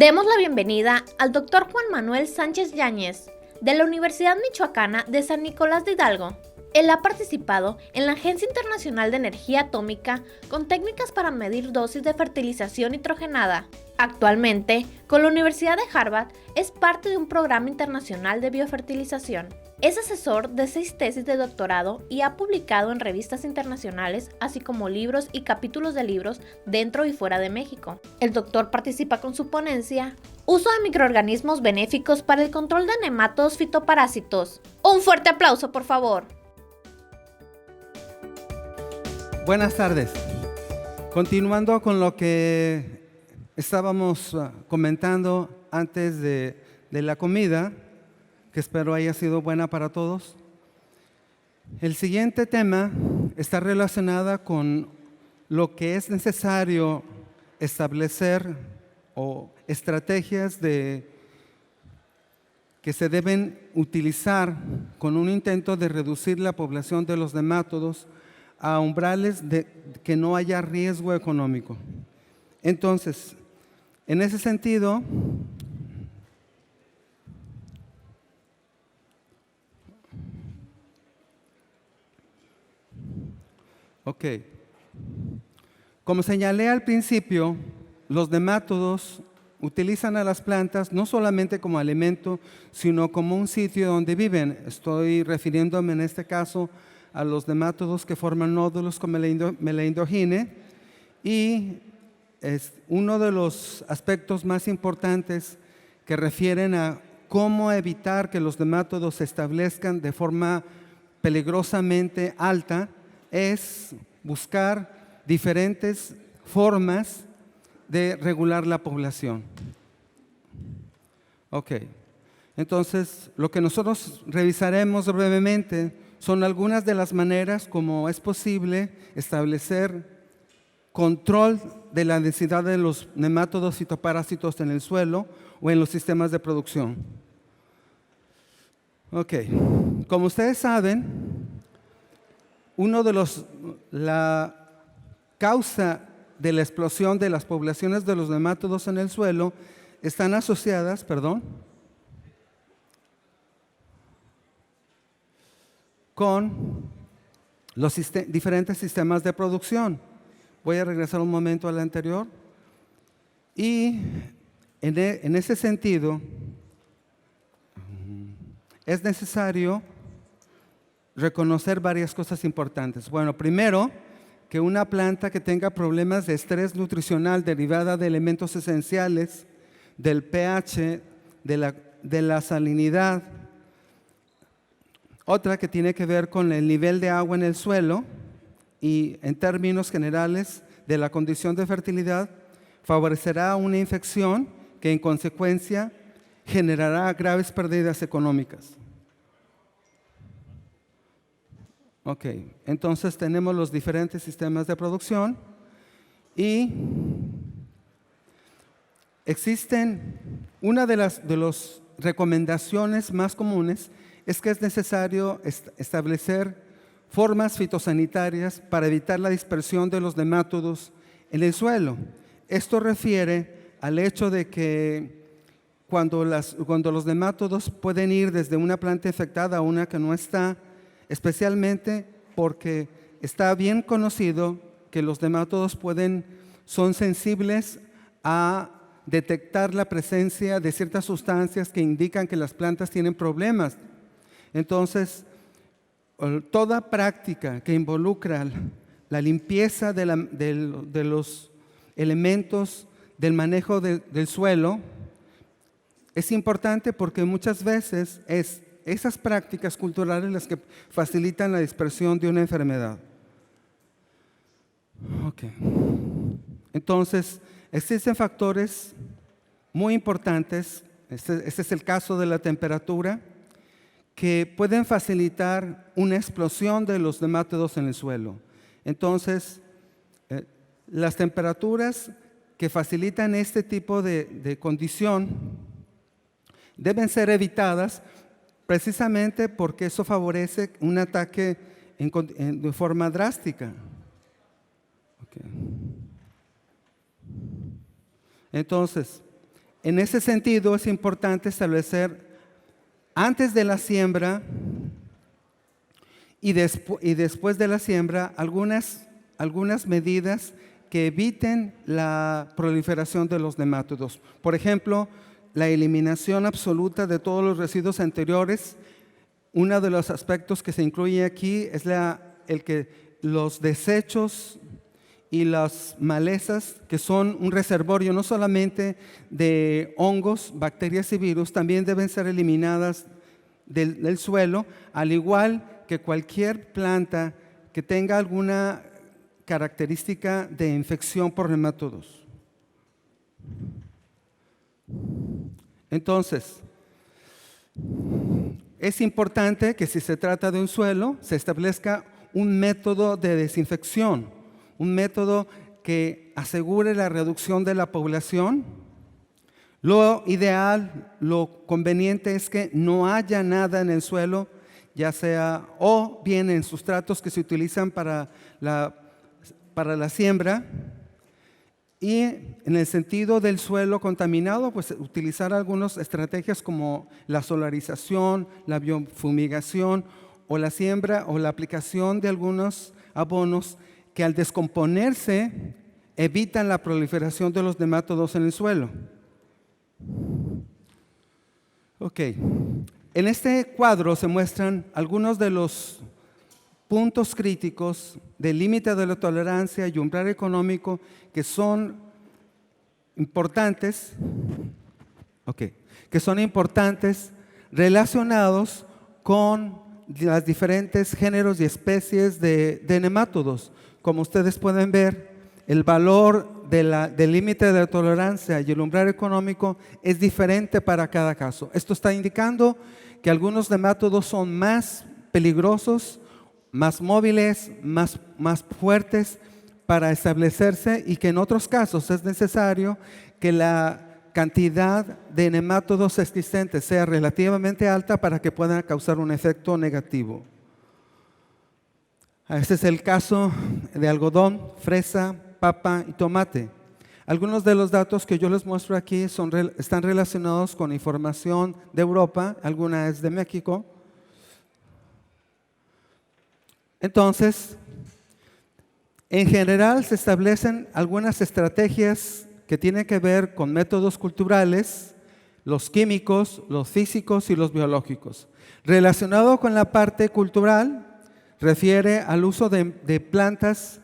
Demos la bienvenida al Dr. Juan Manuel Sánchez Yáñez, de la Universidad Michoacana de San Nicolás de Hidalgo. Él ha participado en la Agencia Internacional de Energía Atómica con técnicas para medir dosis de fertilización nitrogenada. Actualmente, con la Universidad de Harvard, es parte de un programa internacional de biofertilización. Es asesor de 6 tesis de doctorado y ha publicado en revistas internacionales, así como libros y capítulos de libros dentro y fuera de México. El doctor participa con su ponencia Uso de microorganismos benéficos para el control de nematodos fitoparásitos. Un fuerte aplauso, por favor. Buenas tardes. Continuando con lo que estábamos comentando antes de la comida, que espero haya sido buena para todos. El siguiente tema está relacionado con lo que es necesario establecer o estrategias que se deben utilizar con un intento de reducir la población de los nemátodos a umbrales de que no haya riesgo económico. Entonces, en ese sentido, como señalé al principio, los nemátodos utilizan a las plantas no solamente como alimento, sino como un sitio donde viven. Estoy refiriéndome en este caso a los nemátodos que forman nódulos con meleindogine, y es uno de los aspectos más importantes que refieren a cómo evitar que los nemátodos se establezcan de forma peligrosamente alta es buscar diferentes formas de regular la población. Entonces, lo que nosotros revisaremos brevemente son algunas de las maneras como es posible establecer control de la densidad de los nemátodos fitoparásitos en el suelo o en los sistemas de producción. Como ustedes saben, la causa de la explosión de las poblaciones de los nemátodos en el suelo están asociadas, con los diferentes sistemas de producción. Voy a regresar un momento al anterior. Y en ese sentido, es necesario reconocer varias cosas importantes. Bueno, primero, que una planta que tenga problemas de estrés nutricional derivada de elementos esenciales, del pH, de la salinidad, otra que tiene que ver con el nivel de agua en el suelo y en términos generales de la condición de fertilidad, favorecerá una infección que en consecuencia generará graves pérdidas económicas. Entonces tenemos los diferentes sistemas de producción y existen una de las recomendaciones más comunes es que es necesario establecer formas fitosanitarias para evitar la dispersión de los nemátodos en el suelo. Esto refiere al hecho de que cuando los nemátodos pueden ir desde una planta infectada a una que no está, especialmente porque está bien conocido que los nemátodos son sensibles a detectar la presencia de ciertas sustancias que indican que las plantas tienen problemas. Entonces, toda práctica que involucra la limpieza de los elementos del manejo del suelo es importante porque muchas veces es esas prácticas culturales las que facilitan la dispersión de una enfermedad. Entonces, existen factores muy importantes, este es el caso de la temperatura, que pueden facilitar una explosión de los nemátodos en el suelo. Entonces, las temperaturas que facilitan este tipo de condición deben ser evitadas precisamente porque eso favorece un ataque de forma drástica. Entonces, En ese sentido, es importante establecer antes de la siembra y después de la siembra algunas medidas que eviten la proliferación de los nemátodos. Por ejemplo, la eliminación absoluta de todos los residuos anteriores. Uno de los aspectos que se incluye aquí es el que los desechos y las malezas, que son un reservorio no solamente de hongos, bacterias y virus, también deben ser eliminadas del suelo, al igual que cualquier planta que tenga alguna característica de infección por nemátodos. Entonces, es importante que si se trata de un suelo, se establezca un método de desinfección, un método que asegure la reducción de la población. Lo ideal, lo conveniente es que no haya nada en el suelo, ya sea o bien en sustratos que se utilizan para la siembra, y en el sentido del suelo contaminado, pues utilizar algunas estrategias como la solarización, la biofumigación o la siembra o la aplicación de algunos abonos que al descomponerse evitan la proliferación de los nemátodos en el suelo. Ok, en este cuadro se muestran algunos de los puntos críticos del límite de la tolerancia y umbral económico que son importantes, relacionados con los diferentes géneros y especies de nemátodos. Como ustedes pueden ver, el valor del límite de la tolerancia y el umbral económico es diferente para cada caso. Esto está indicando que algunos nemátodos son más peligrosos, más móviles, más fuertes para establecerse, y que en otros casos es necesario que la cantidad de nemátodos existentes sea relativamente alta para que puedan causar un efecto negativo. Este es el caso de algodón, fresa, papa y tomate. Algunos de los datos que yo les muestro aquí están relacionados con información de Europa, alguna es de México. Entonces, en general se establecen algunas estrategias que tienen que ver con métodos culturales, los químicos, los físicos y los biológicos. Relacionado con la parte cultural, refiere al uso de plantas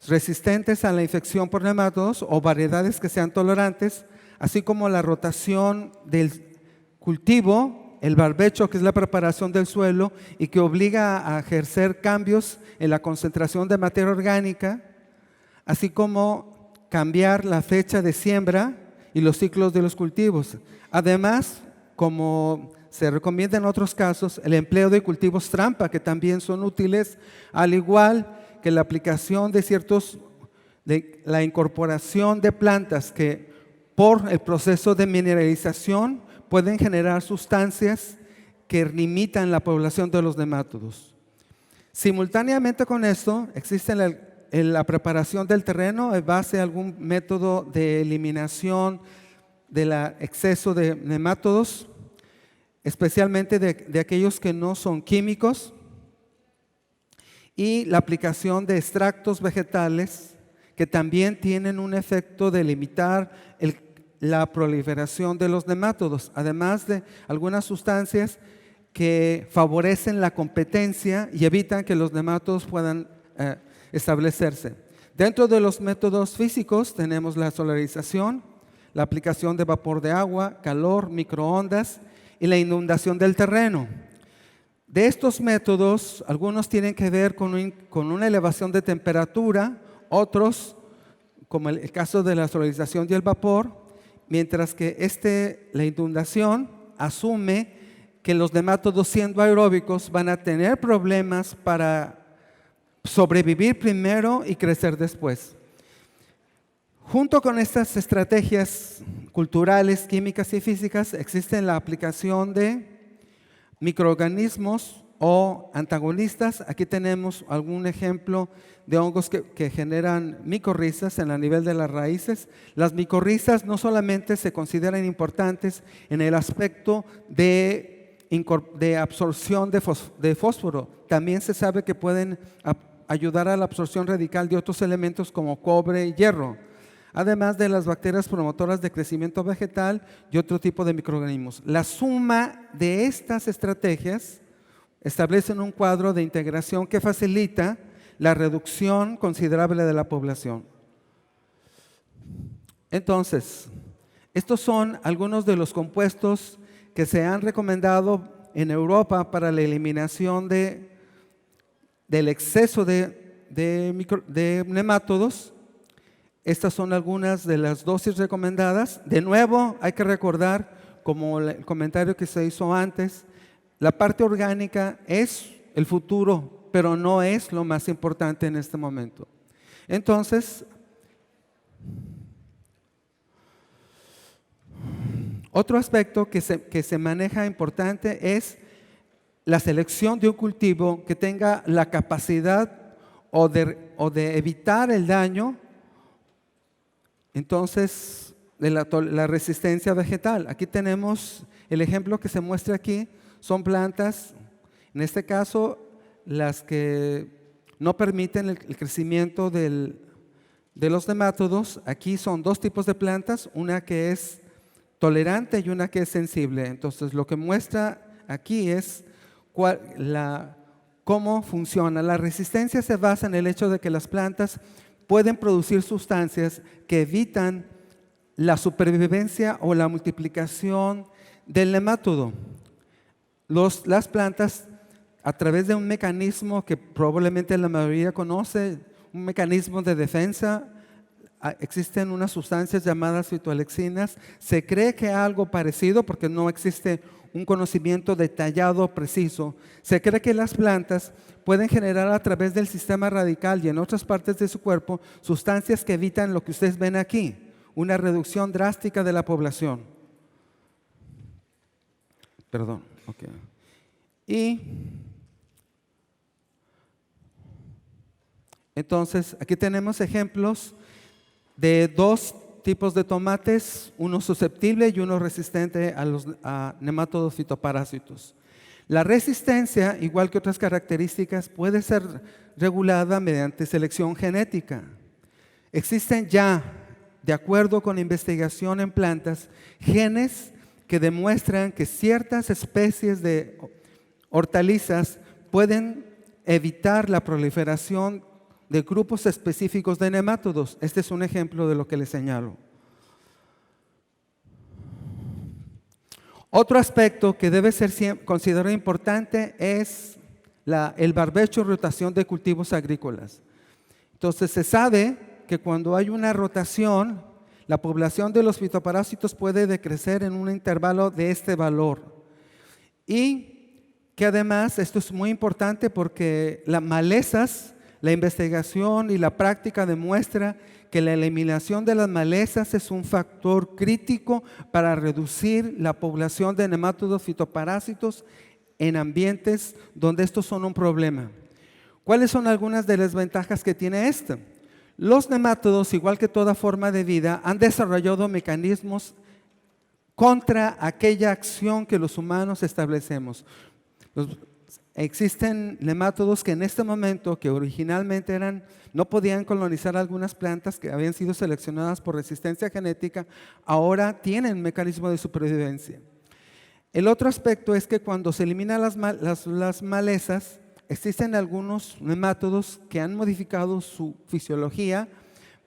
resistentes a la infección por nemátodos o variedades que sean tolerantes, así como la rotación del cultivo, el barbecho, que es la preparación del suelo y que obliga a ejercer cambios en la concentración de materia orgánica, así como cambiar la fecha de siembra y los ciclos de los cultivos. Además, como se recomienda en otros casos, el empleo de cultivos trampa, que también son útiles, al igual que la aplicación de la incorporación de plantas que por el proceso de mineralización pueden generar sustancias que limitan la población de los nemátodos. Simultáneamente con esto, existe la preparación del terreno en base a algún método de eliminación del exceso de nemátodos, especialmente de aquellos que no son químicos, y la aplicación de extractos vegetales que también tienen un efecto de limitar la proliferación de los nemátodos, además de algunas sustancias que favorecen la competencia y evitan que los nemátodos puedan establecerse. Dentro de los métodos físicos tenemos la solarización, la aplicación de vapor de agua, calor, microondas y la inundación del terreno. De estos métodos, algunos tienen que ver con una elevación de temperatura, otros, como el caso de la solarización y el vapor, mientras que la inundación asume que los nemátodos, siendo aeróbicos, van a tener problemas para sobrevivir primero y crecer después. Junto con estas estrategias culturales, químicas y físicas, existe la aplicación de microorganismos o antagonistas. Aquí tenemos algún ejemplo de hongos que generan micorrizas en el nivel de las raíces. Las micorrizas no solamente se consideran importantes en el aspecto de absorción de fósforo, también se sabe que pueden ayudar a la absorción radical de otros elementos como cobre y hierro, además de las bacterias promotoras de crecimiento vegetal y otro tipo de microorganismos. La suma de estas estrategias establecen un cuadro de integración que facilita la reducción considerable de la población. Entonces, estos son algunos de los compuestos que se han recomendado en Europa para la eliminación del exceso de nemátodos. Estas son algunas de las dosis recomendadas. De nuevo, hay que recordar, como el comentario que se hizo antes, la parte orgánica es el futuro, pero no es lo más importante en este momento. Entonces, otro aspecto que se maneja importante es la selección de un cultivo que tenga la capacidad o de evitar el daño, entonces, de la resistencia vegetal. Aquí tenemos el ejemplo que se muestra aquí. Son plantas, en este caso, las que no permiten el crecimiento de los nemátodos. Aquí son dos tipos de plantas, una que es tolerante y una que es sensible. Entonces, lo que muestra aquí es cómo funciona. La resistencia se basa en el hecho de que las plantas pueden producir sustancias que evitan la supervivencia o la multiplicación del nemátodo. Las plantas, a través de un mecanismo que probablemente la mayoría conoce, un mecanismo de defensa, existen unas sustancias llamadas fitoalexinas. Se cree que algo parecido, porque no existe un conocimiento detallado, preciso. Se cree que las plantas pueden generar a través del sistema radical y en otras partes de su cuerpo sustancias que evitan lo que ustedes ven aquí, una reducción drástica de la población. Perdón. Okay. Y entonces aquí tenemos ejemplos de dos tipos de tomates, uno susceptible y uno resistente a nemátodos fitoparásitos. La resistencia, igual que otras características, puede ser regulada mediante selección genética. Existen ya, de acuerdo con investigación en plantas, genes que demuestran que ciertas especies de hortalizas pueden evitar la proliferación de grupos específicos de nemátodos. Este es un ejemplo de lo que les señalo. Otro aspecto que debe ser considerado importante es el barbecho y rotación de cultivos agrícolas. Entonces se sabe que cuando hay una rotación, la población de los fitoparásitos puede decrecer en un intervalo de este valor. Y que además esto es muy importante porque las malezas, la investigación y la práctica demuestra que la eliminación de las malezas es un factor crítico para reducir la población de nemátodos fitoparásitos en ambientes donde estos son un problema. ¿Cuáles son algunas de las ventajas que tiene esto? Los nemátodos, igual que toda forma de vida, han desarrollado mecanismos contra aquella acción que los humanos establecemos. Existen nemátodos que en este momento, que originalmente no podían colonizar algunas plantas que habían sido seleccionadas por resistencia genética, ahora tienen mecanismo de supervivencia. El otro aspecto es que cuando se eliminan las malezas, existen algunos nemátodos que han modificado su fisiología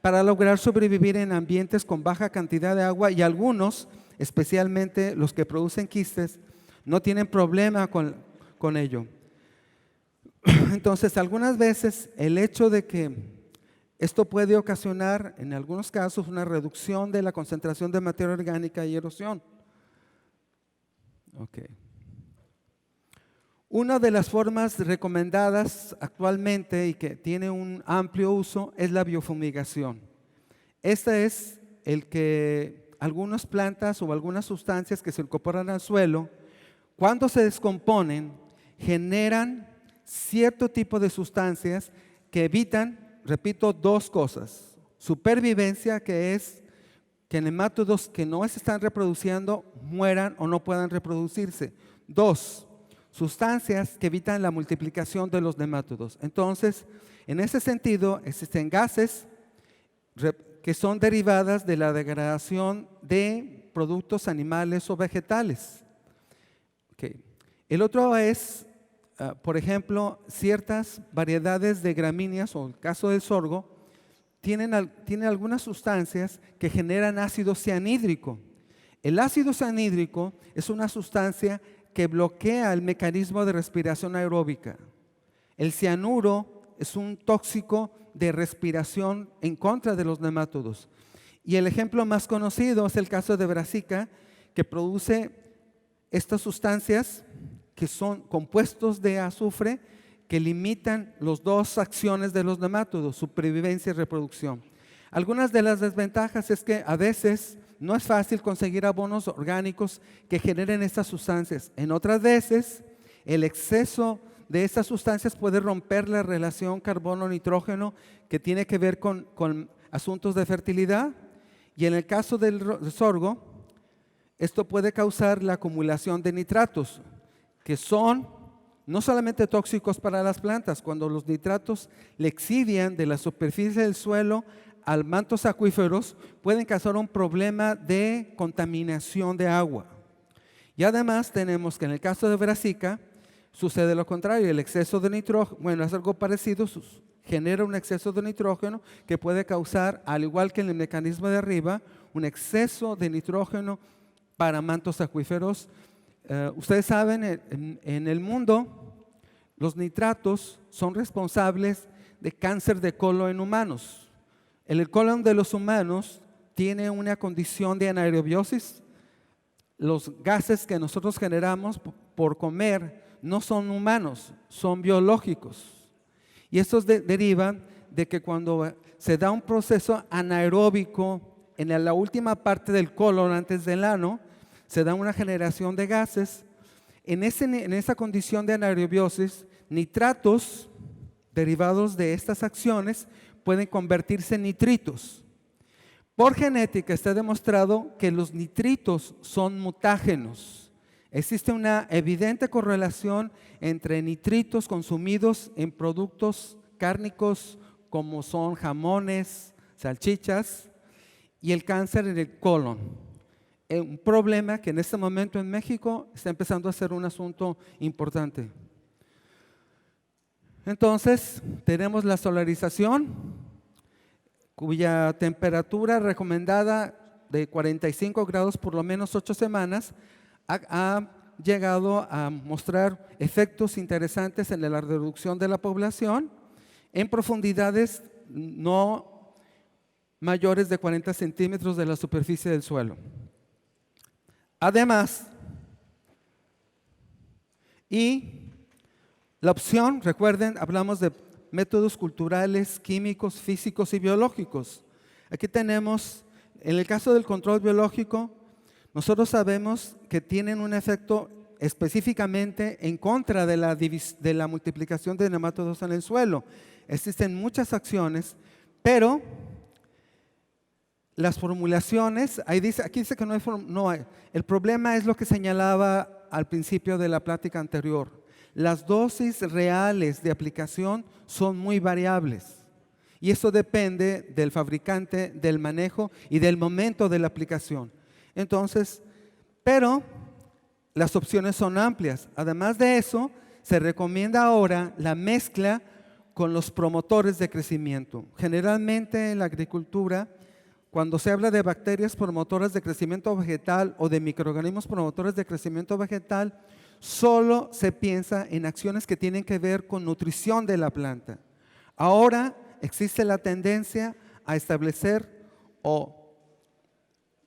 para lograr sobrevivir en ambientes con baja cantidad de agua y algunos, especialmente los que producen quistes, no tienen problema con ello. Entonces, algunas veces el hecho de que esto puede ocasionar, en algunos casos, una reducción de la concentración de materia orgánica y erosión. Okay. Una de las formas recomendadas actualmente y que tiene un amplio uso es la biofumigación. Esta es el que algunas plantas o algunas sustancias que se incorporan al suelo, cuando se descomponen, generan cierto tipo de sustancias que evitan, repito, dos cosas. Supervivencia, que es que nemátodos que no se están reproduciendo mueran o no puedan reproducirse. Dos, sustancias que evitan la multiplicación de los nemátodos. Entonces, en ese sentido, existen gases que son derivadas de la degradación de productos animales o vegetales. Okay. El otro es, por ejemplo, ciertas variedades de gramíneas, o el caso del sorgo, tienen algunas sustancias que generan ácido cianhídrico. El ácido cianhídrico es una sustancia que bloquea el mecanismo de respiración aeróbica. El cianuro es un tóxico de respiración en contra de los nemátodos. Y el ejemplo más conocido es el caso de Brassica, que produce estas sustancias que son compuestos de azufre que limitan las dos acciones de los nemátodos, supervivencia y reproducción. Algunas de las desventajas es que a veces no es fácil conseguir abonos orgánicos que generen estas sustancias. En otras veces, el exceso de estas sustancias puede romper la relación carbono-nitrógeno que tiene que ver con asuntos de fertilidad. Y en el caso del sorgo, esto puede causar la acumulación de nitratos, que son no solamente tóxicos para las plantas. Cuando los nitratos le exilian de la superficie del suelo a mantos acuíferos, pueden causar un problema de contaminación de agua. Y además tenemos que en el caso de Brassica sucede lo contrario. El exceso de nitrógeno, bueno, es algo parecido, genera un exceso de nitrógeno que puede causar, al igual que en el mecanismo de arriba, un exceso de nitrógeno para mantos acuíferos. Ustedes saben, en el mundo, los nitratos son responsables de cáncer de colon en humanos. El colon de los humanos tiene una condición de anaerobiosis. Los gases que nosotros generamos por comer no son humanos, son biológicos. Y estos derivan de que cuando se da un proceso anaeróbico en la última parte del colon antes del ano, se da una generación de gases. En esa condición de anaerobiosis, nitratos derivados de estas acciones pueden convertirse en nitritos. Por genética está demostrado que los nitritos son mutágenos. Existe una evidente correlación entre nitritos consumidos en productos cárnicos como son jamones, salchichas y el cáncer en el colon. Un problema que en este momento en México está empezando a ser un asunto importante. Entonces, tenemos la solarización, cuya temperatura recomendada de 45 grados por lo menos 8 semanas ha llegado a mostrar efectos interesantes en la reducción de la población en profundidades no mayores de 40 centímetros de la superficie del suelo. Además, y la opción, recuerden, hablamos de métodos culturales, químicos, físicos y biológicos. Aquí tenemos, en el caso del control biológico, nosotros sabemos que tienen un efecto específicamente en contra de la multiplicación de nemátodos en el suelo. Existen muchas acciones, pero las formulaciones, aquí dice que no hay. El problema es lo que señalaba al principio de la plática anterior. Las dosis reales de aplicación son muy variables y eso depende del fabricante, del manejo y del momento de la aplicación. Entonces, pero las opciones son amplias. Además de eso, se recomienda ahora la mezcla con los promotores de crecimiento. Generalmente en la agricultura, cuando se habla de bacterias promotoras de crecimiento vegetal o de microorganismos promotores de crecimiento vegetal, solo se piensa en acciones que tienen que ver con nutrición de la planta. Ahora existe la tendencia a establecer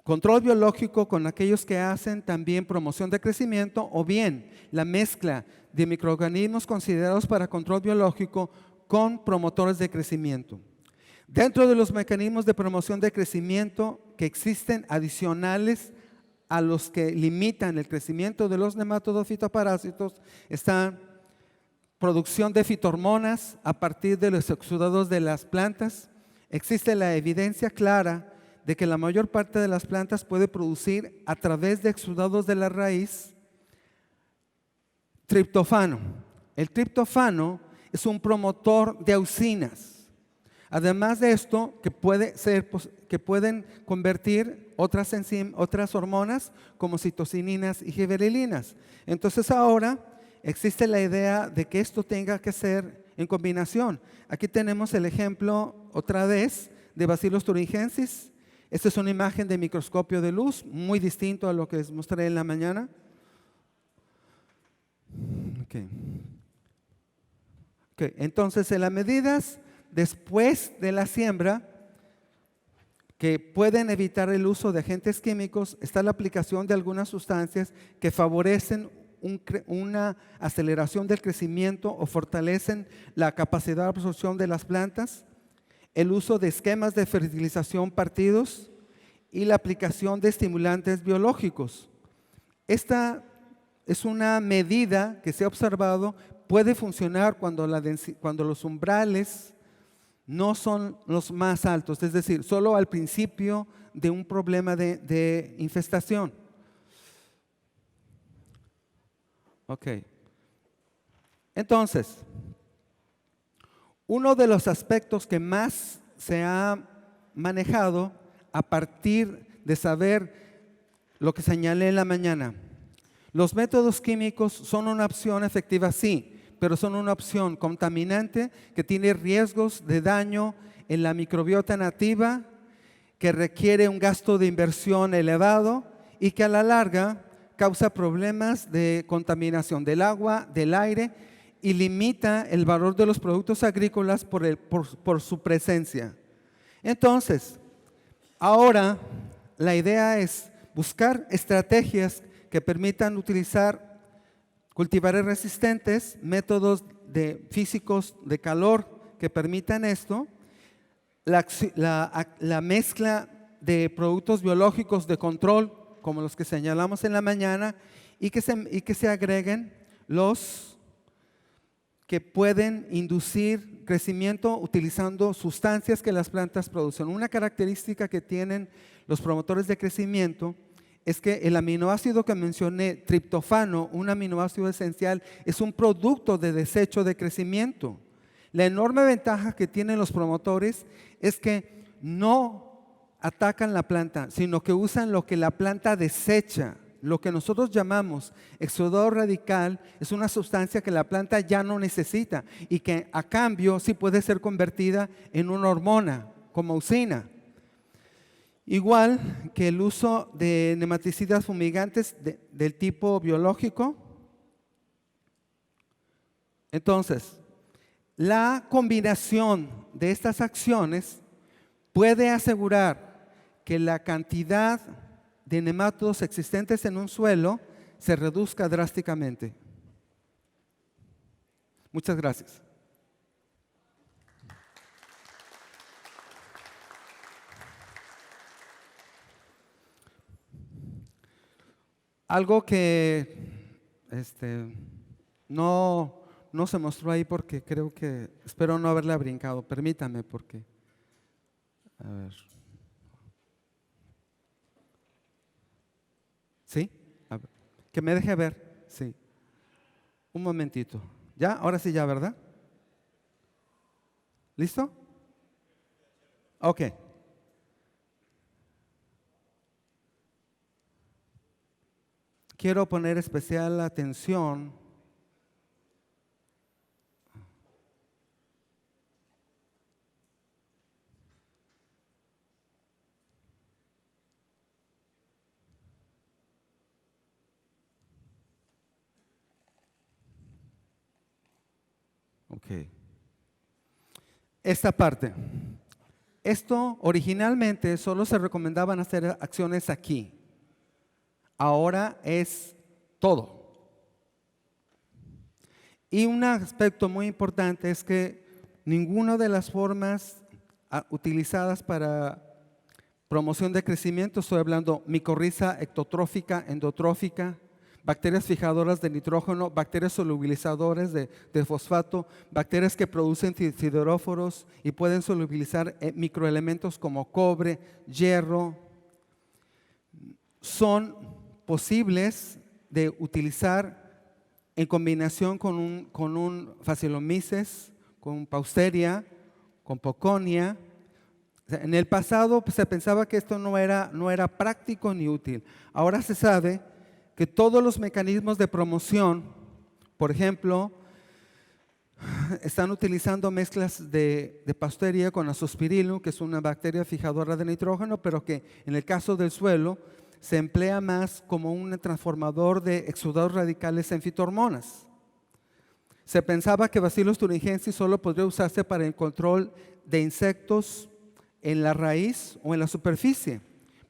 control biológico con aquellos que hacen también promoción de crecimiento o bien la mezcla de microorganismos considerados para control biológico con promotores de crecimiento. Dentro de los mecanismos de promoción de crecimiento que existen adicionales a los que limitan el crecimiento de los nemátodos fitoparásitos están producción de fitohormonas a partir de los exudados de las plantas. Existe la evidencia clara de que la mayor parte de las plantas puede producir a través de exudados de la raíz triptófano. El triptófano es un promotor de auxinas. Además de esto, que pueden convertir otras hormonas como citocininas y gibberelinas. Entonces ahora existe la idea de que esto tenga que ser en combinación. Aquí tenemos el ejemplo otra vez de Bacillus thuringiensis. Esta es una imagen de microscopio de luz, muy distinto a lo que les mostré en la mañana. Entonces, en las medidas después de la siembra que pueden evitar el uso de agentes químicos, está la aplicación de algunas sustancias que favorecen una aceleración del crecimiento o fortalecen la capacidad de absorción de las plantas, el uso de esquemas de fertilización partidos y la aplicación de estimulantes biológicos. Esta es una medida que se ha observado, puede funcionar cuando los umbrales no son los más altos, es decir, solo al principio de un problema de infestación. Ok. Entonces, uno de los aspectos que más se ha manejado a partir de saber lo que señalé en la mañana, los métodos químicos son una opción efectiva, sí, pero son una opción contaminante que tiene riesgos de daño en la microbiota nativa, que requiere un gasto de inversión elevado y que a la larga causa problemas de contaminación del agua, del aire y limita el valor de los productos agrícolas por su presencia. Entonces, ahora la idea es buscar estrategias que permitan utilizar cultivares resistentes, métodos físicos de calor que permitan esto, la mezcla de productos biológicos de control, como los que señalamos en la mañana, y que se agreguen los que pueden inducir crecimiento utilizando sustancias que las plantas producen. Una característica que tienen los promotores de crecimiento es que el aminoácido que mencioné, triptófano, un aminoácido esencial, es un producto de desecho de crecimiento. La enorme ventaja que tienen los promotores es que no atacan la planta, sino que usan lo que la planta desecha. Lo que nosotros llamamos exudado radical es una sustancia que la planta ya no necesita y que a cambio sí puede ser convertida en una hormona, como auxina. Igual que el uso de nematicidas fumigantes del tipo biológico. Entonces, la combinación de estas acciones puede asegurar que la cantidad de nemátodos existentes en un suelo se reduzca drásticamente. Muchas gracias. Algo que no se mostró ahí porque espero no haberla brincado. Permítame porque, a ver. ¿Sí? A ver, que me deje ver. Sí. Un momentito. ¿Ya? Ahora sí ya, ¿verdad? ¿Listo? Ok. Quiero poner especial atención esta parte. Esto originalmente solo se recomendaban hacer acciones aquí. Ahora es todo. Y un aspecto muy importante es que ninguna de las formas utilizadas para promoción de crecimiento, estoy hablando micorriza ectotrófica, endotrófica, bacterias fijadoras de nitrógeno, bacterias solubilizadoras de fosfato, bacterias que producen sideróforos y pueden solubilizar microelementos como cobre, hierro. Son posibles de utilizar en combinación con un Phaccilomyces, con Pausteria, con Poconia. En el pasado se pensaba que esto no era práctico ni útil. Ahora se sabe que todos los mecanismos de promoción, por ejemplo, están utilizando mezclas de Pausteria con Azospirillum, que es una bacteria fijadora de nitrógeno, pero que en el caso del suelo se emplea más como un transformador de exudados radicales en fitohormonas. Se pensaba que Bacillus thuringiensis solo podría usarse para el control de insectos en la raíz o en la superficie,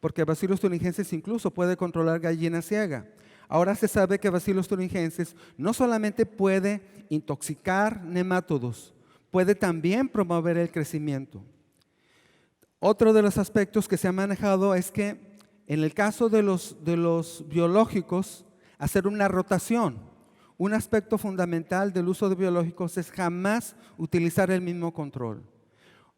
porque Bacillus thuringiensis incluso puede controlar gallina ciega. Ahora se sabe que Bacillus thuringiensis no solamente puede intoxicar nemátodos, puede también promover el crecimiento. Otro de los aspectos que se ha manejado es que en el caso de los biológicos, hacer una rotación. Un aspecto fundamental del uso de biológicos es jamás utilizar el mismo control.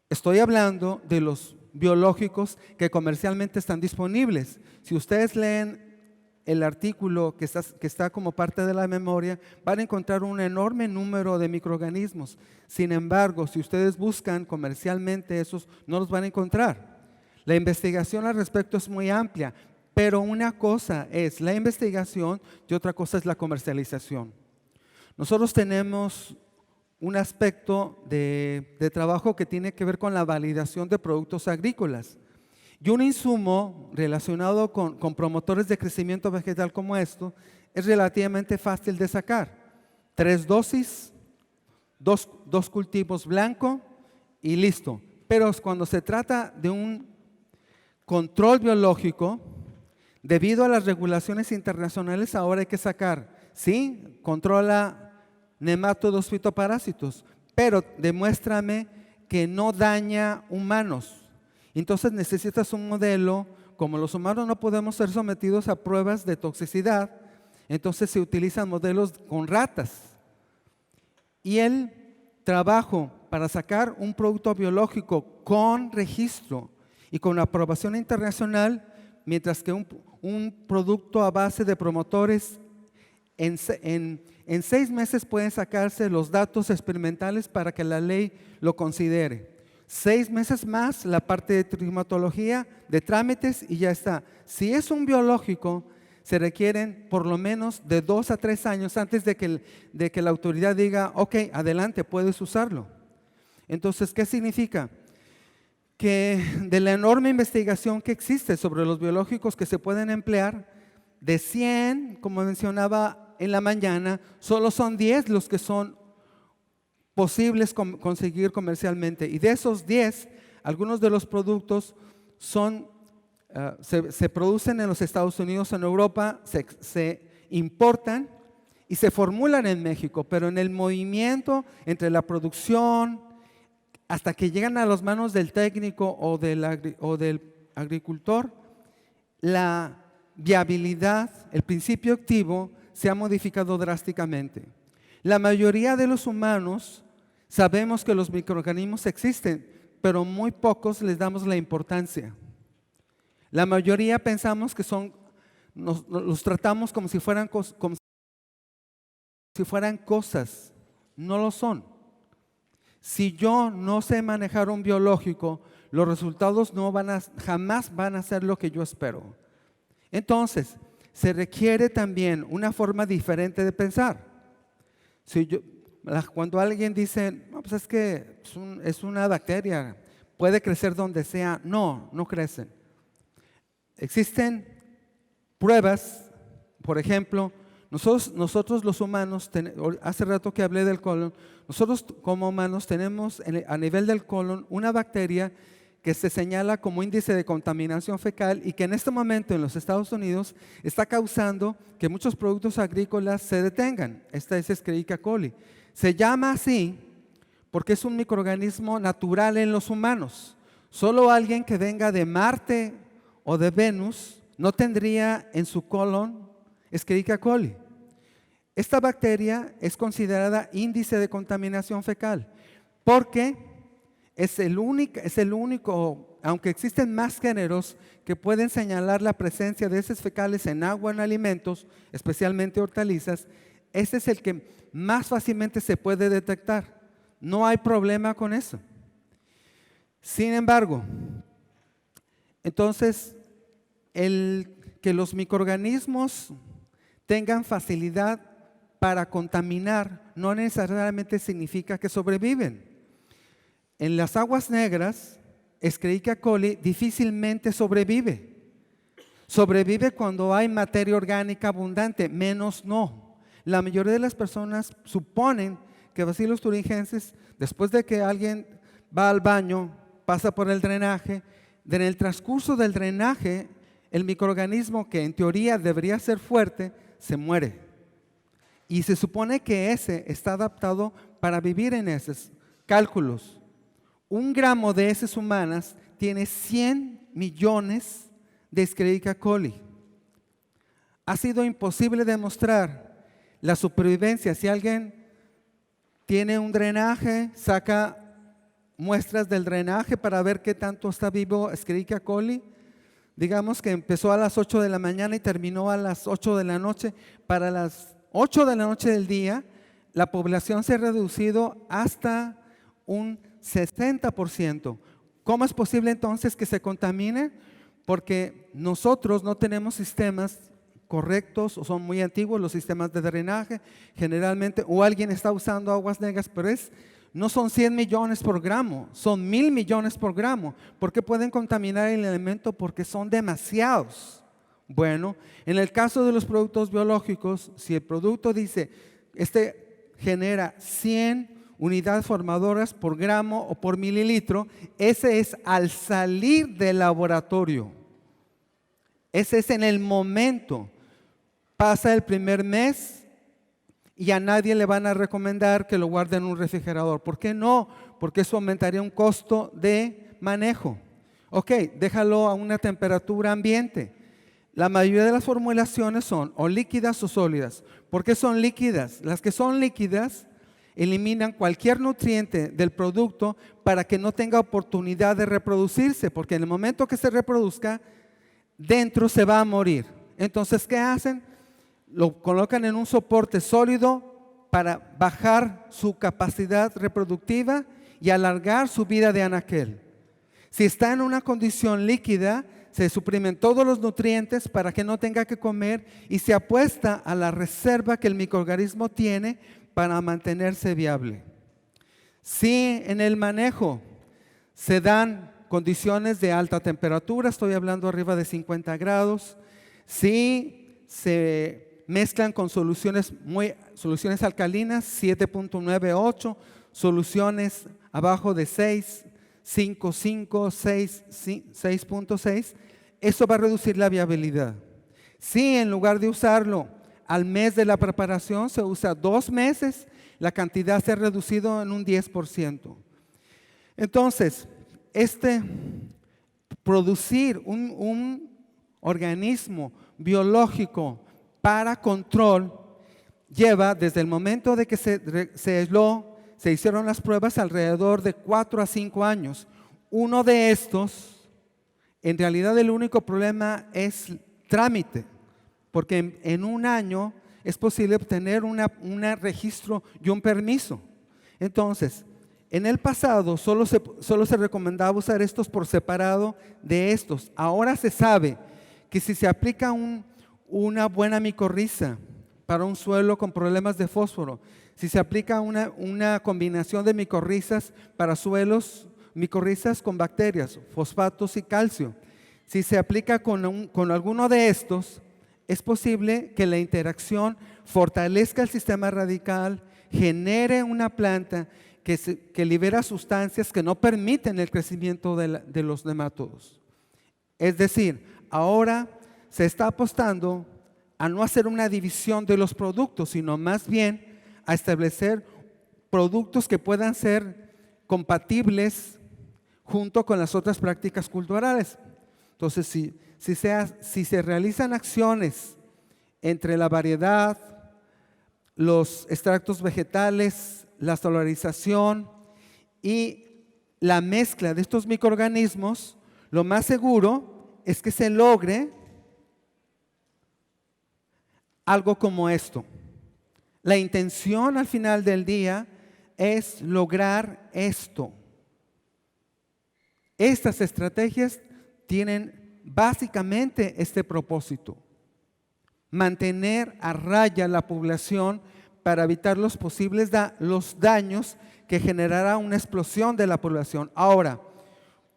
Estoy hablando de los biológicos que comercialmente están disponibles. Si ustedes leen el artículo que está como parte de la memoria, van a encontrar un enorme número de microorganismos. Sin embargo, si ustedes buscan comercialmente esos, no los van a encontrar. La investigación al respecto es muy amplia, pero una cosa es la investigación y otra cosa es la comercialización. Nosotros tenemos un aspecto de trabajo que tiene que ver con la validación de productos agrícolas. Y un insumo relacionado con promotores de crecimiento vegetal como esto es relativamente fácil de sacar. 3 dosis, dos cultivos blanco y listo. Pero cuando se trata de un control biológico, debido a las regulaciones internacionales, ahora hay que sacar, sí, controla nemátodos fitoparásitos, pero demuéstrame que no daña humanos. Entonces necesitas un modelo, como los humanos no podemos ser sometidos a pruebas de toxicidad, entonces se utilizan modelos con ratas. Y el trabajo para sacar un producto biológico con registro y con aprobación internacional, mientras que un producto a base de promotores en 6 meses pueden sacarse los datos experimentales para que la ley lo considere. 6 meses más la parte de trimatología, de trámites y ya está. Si es un biológico, se requieren por lo menos de 2 a 3 años antes de que la autoridad diga, ok, adelante, puedes usarlo. Entonces, ¿qué significa? Que de la enorme investigación que existe sobre los biológicos que se pueden emplear, de 100, como mencionaba en la mañana, solo son 10 los que son posibles conseguir comercialmente. Y de esos 10, algunos de los productos se producen en los Estados Unidos, en Europa, se importan y se formulan en México, pero en el movimiento entre la producción, hasta que llegan a las manos del técnico o del agricultor, la viabilidad, el principio activo se ha modificado drásticamente. La mayoría de los humanos sabemos que los microorganismos existen, pero muy pocos les damos la importancia. La mayoría pensamos que los tratamos como si fueran cosas, no lo son. Si yo no sé manejar un biológico, los resultados jamás van a ser lo que yo espero. Entonces, se requiere también una forma diferente de pensar. Cuando alguien dice, no, pues es que es una bacteria, puede crecer donde sea, no crecen. Existen pruebas, por ejemplo, nosotros los humanos, hace rato que hablé del colon, nosotros como humanos tenemos a nivel del colon una bacteria que se señala como índice de contaminación fecal y que en este momento en los Estados Unidos está causando que muchos productos agrícolas se detengan. Esta es Escherichia coli. Se llama así porque es un microorganismo natural en los humanos. Solo alguien que venga de Marte o de Venus no tendría en su colon Escherichia coli. Esta bacteria es considerada índice de contaminación fecal porque es el único, aunque existen más géneros que pueden señalar la presencia de heces fecales en agua o en alimentos, especialmente hortalizas, este es el que más fácilmente se puede detectar. No hay problema con eso. Sin embargo, entonces, el que los microorganismos tengan facilidad para contaminar no necesariamente significa que sobreviven. En las aguas negras, Escherichia coli difícilmente sobrevive. Sobrevive cuando hay materia orgánica abundante, menos no. La mayoría de las personas suponen que Bacillus thuringiensis, después de que alguien va al baño, pasa por el drenaje, en el transcurso del drenaje, el microorganismo que en teoría debería ser fuerte, se muere. Y se supone que ese está adaptado para vivir en esos cálculos. 1 gramo de heces humanas tiene 100 millones de Escherichia coli. Ha sido imposible demostrar la supervivencia. Si alguien tiene un drenaje, saca muestras del drenaje para ver qué tanto está vivo Escherichia coli. Digamos que empezó a las 8 de la mañana y terminó a las 8 de la noche. Para las 8 de la noche del día, la población se ha reducido hasta un 60%. ¿Cómo es posible entonces que se contamine? Porque nosotros no tenemos sistemas correctos o son muy antiguos los sistemas de drenaje generalmente, o alguien está usando aguas negras, pero no son 100 millones por gramo, son 1000 millones por gramo. ¿Por qué pueden contaminar el alimento? Porque son demasiados. Bueno, en el caso de los productos biológicos, si el producto dice, genera 100 unidades formadoras por gramo o por mililitro, ese es al salir del laboratorio. Ese es en el momento. Pasa el primer mes y a nadie le van a recomendar que lo guarde en un refrigerador. ¿Por qué no? Porque eso aumentaría un costo de manejo. Ok, déjalo a una temperatura ambiente. La mayoría de las formulaciones son o líquidas o sólidas. ¿Por qué son líquidas? Las que son líquidas eliminan cualquier nutriente del producto para que no tenga oportunidad de reproducirse, porque en el momento que se reproduzca, dentro se va a morir. Entonces, ¿qué hacen? Lo colocan en un soporte sólido para bajar su capacidad reproductiva y alargar su vida de anaquel. Si está en una condición líquida, se suprimen todos los nutrientes para que no tenga que comer y se apuesta a la reserva que el microorganismo tiene para mantenerse viable. Si en el manejo se dan condiciones de alta temperatura, estoy hablando arriba de 50 grados, si se mezclan con soluciones alcalinas, 7.98, soluciones abajo de 6, 5.5, 6, 6.6, eso va a reducir la viabilidad. Si en lugar de usarlo al mes de la preparación se usa 2 meses, la cantidad se ha reducido en un 10%. Entonces, producir un organismo biológico para control lleva desde el momento de que se hicieron las pruebas alrededor de 4 a 5 años. Uno de estos, en realidad el único problema es trámite, porque en 1 año es posible obtener un registro y un permiso. Entonces, en el pasado solo se recomendaba usar estos por separado de estos. Ahora se sabe que si se aplica una buena micorriza para un suelo con problemas de fósforo, si se aplica una combinación de micorrizas para suelos, micorrizas con bacterias, fosfatos y calcio, si se aplica con alguno de estos, es posible que la interacción fortalezca el sistema radical, genere una planta que libera sustancias que no permiten el crecimiento de los nemátodos. Es decir, ahora se está apostando a no hacer una división de los productos, sino más bien a establecer productos que puedan ser compatibles junto con las otras prácticas culturales. Entonces, si se realizan acciones entre la variedad, los extractos vegetales, la solarización y la mezcla de estos microorganismos, lo más seguro es que se logre algo como esto. La intención al final del día es lograr esto. Estas estrategias tienen básicamente este propósito: mantener a raya la población para evitar los posibles los daños que generará una explosión de la población. Ahora,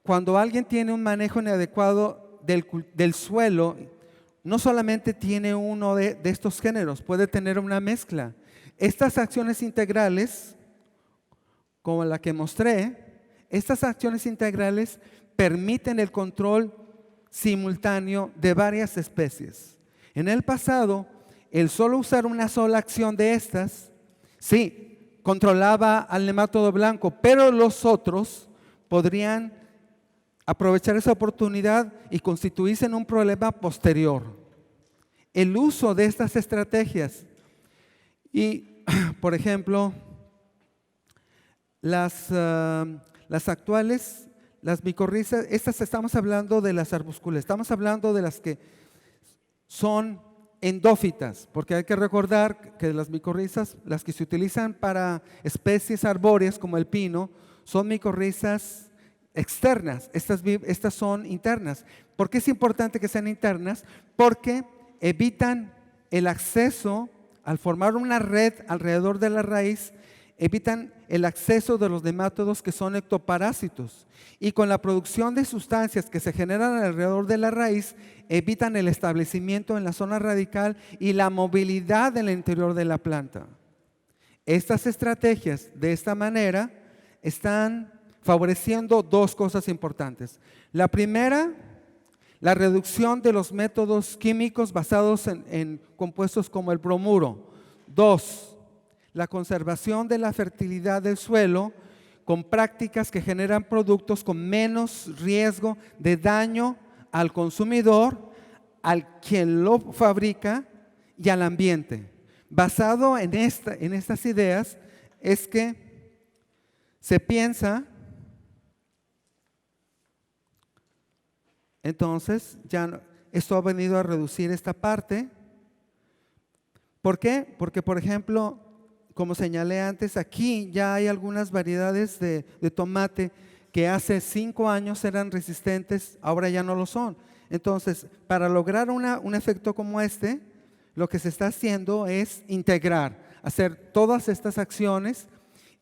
cuando alguien tiene un manejo inadecuado del suelo, no solamente tiene uno de estos géneros, puede tener una mezcla. Estas acciones integrales, como la que mostré, estas acciones integrales permiten el control simultáneo de varias especies. En el pasado, el solo usar una sola acción de estas, sí, controlaba al nematodo blanco, pero los otros podrían aprovechar esa oportunidad y constituirse en un problema posterior. El uso de estas estrategias y, por ejemplo, las actuales, las micorrizas, estas estamos hablando de las arbusculas, estamos hablando de las que son endófitas, porque hay que recordar que las micorrizas, las que se utilizan para especies arbóreas como el pino, son micorrizas externas, estas son internas. ¿Por qué es importante que sean internas? Porque evitan el acceso, al formar una red alrededor de la raíz, evitan el acceso de los nemátodos que son ectoparásitos, y con la producción de sustancias que se generan alrededor de la raíz evitan el establecimiento en la zona radical y la movilidad en el interior de la planta. Estas estrategias de esta manera están favoreciendo dos cosas importantes. La primera, la reducción de los métodos químicos basados en compuestos como el bromuro. Dos, la conservación de la fertilidad del suelo con prácticas que generan productos con menos riesgo de daño al consumidor, al quien lo fabrica y al ambiente. Basado en estas ideas es que se piensa, entonces ya esto ha venido a reducir esta parte. ¿Por qué? Porque, por ejemplo, como señalé antes, aquí ya hay algunas variedades de tomate que hace 5 años eran resistentes, ahora ya no lo son. Entonces, para lograr un efecto como este, lo que se está haciendo es integrar, hacer todas estas acciones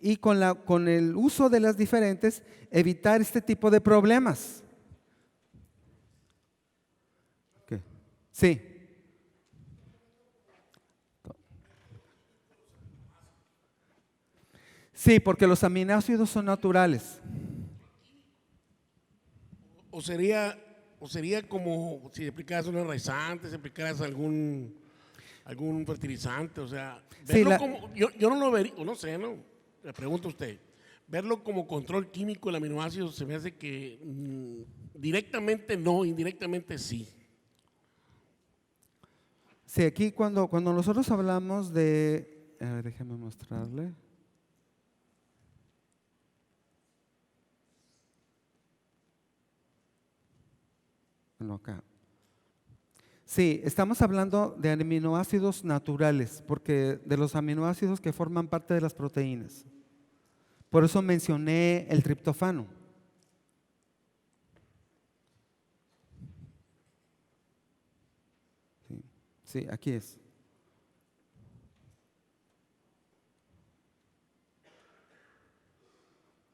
y con el uso de las diferentes, evitar este tipo de problemas. Okay. Sí. Sí, porque los aminoácidos son naturales. O sería como si aplicaras un enraizante, si aplicaras algún fertilizante, o sea, verlo Sí, como, yo no lo vería, no sé, ¿no? Le pregunto a usted, verlo como control químico del aminoácido se me hace que directamente no, indirectamente sí. Sí, aquí cuando nosotros hablamos de, a ver, déjeme mostrarle. Bueno, acá. Sí, estamos hablando de aminoácidos naturales, porque de los aminoácidos que forman parte de las proteínas. Por eso mencioné el triptofano. Sí, aquí es.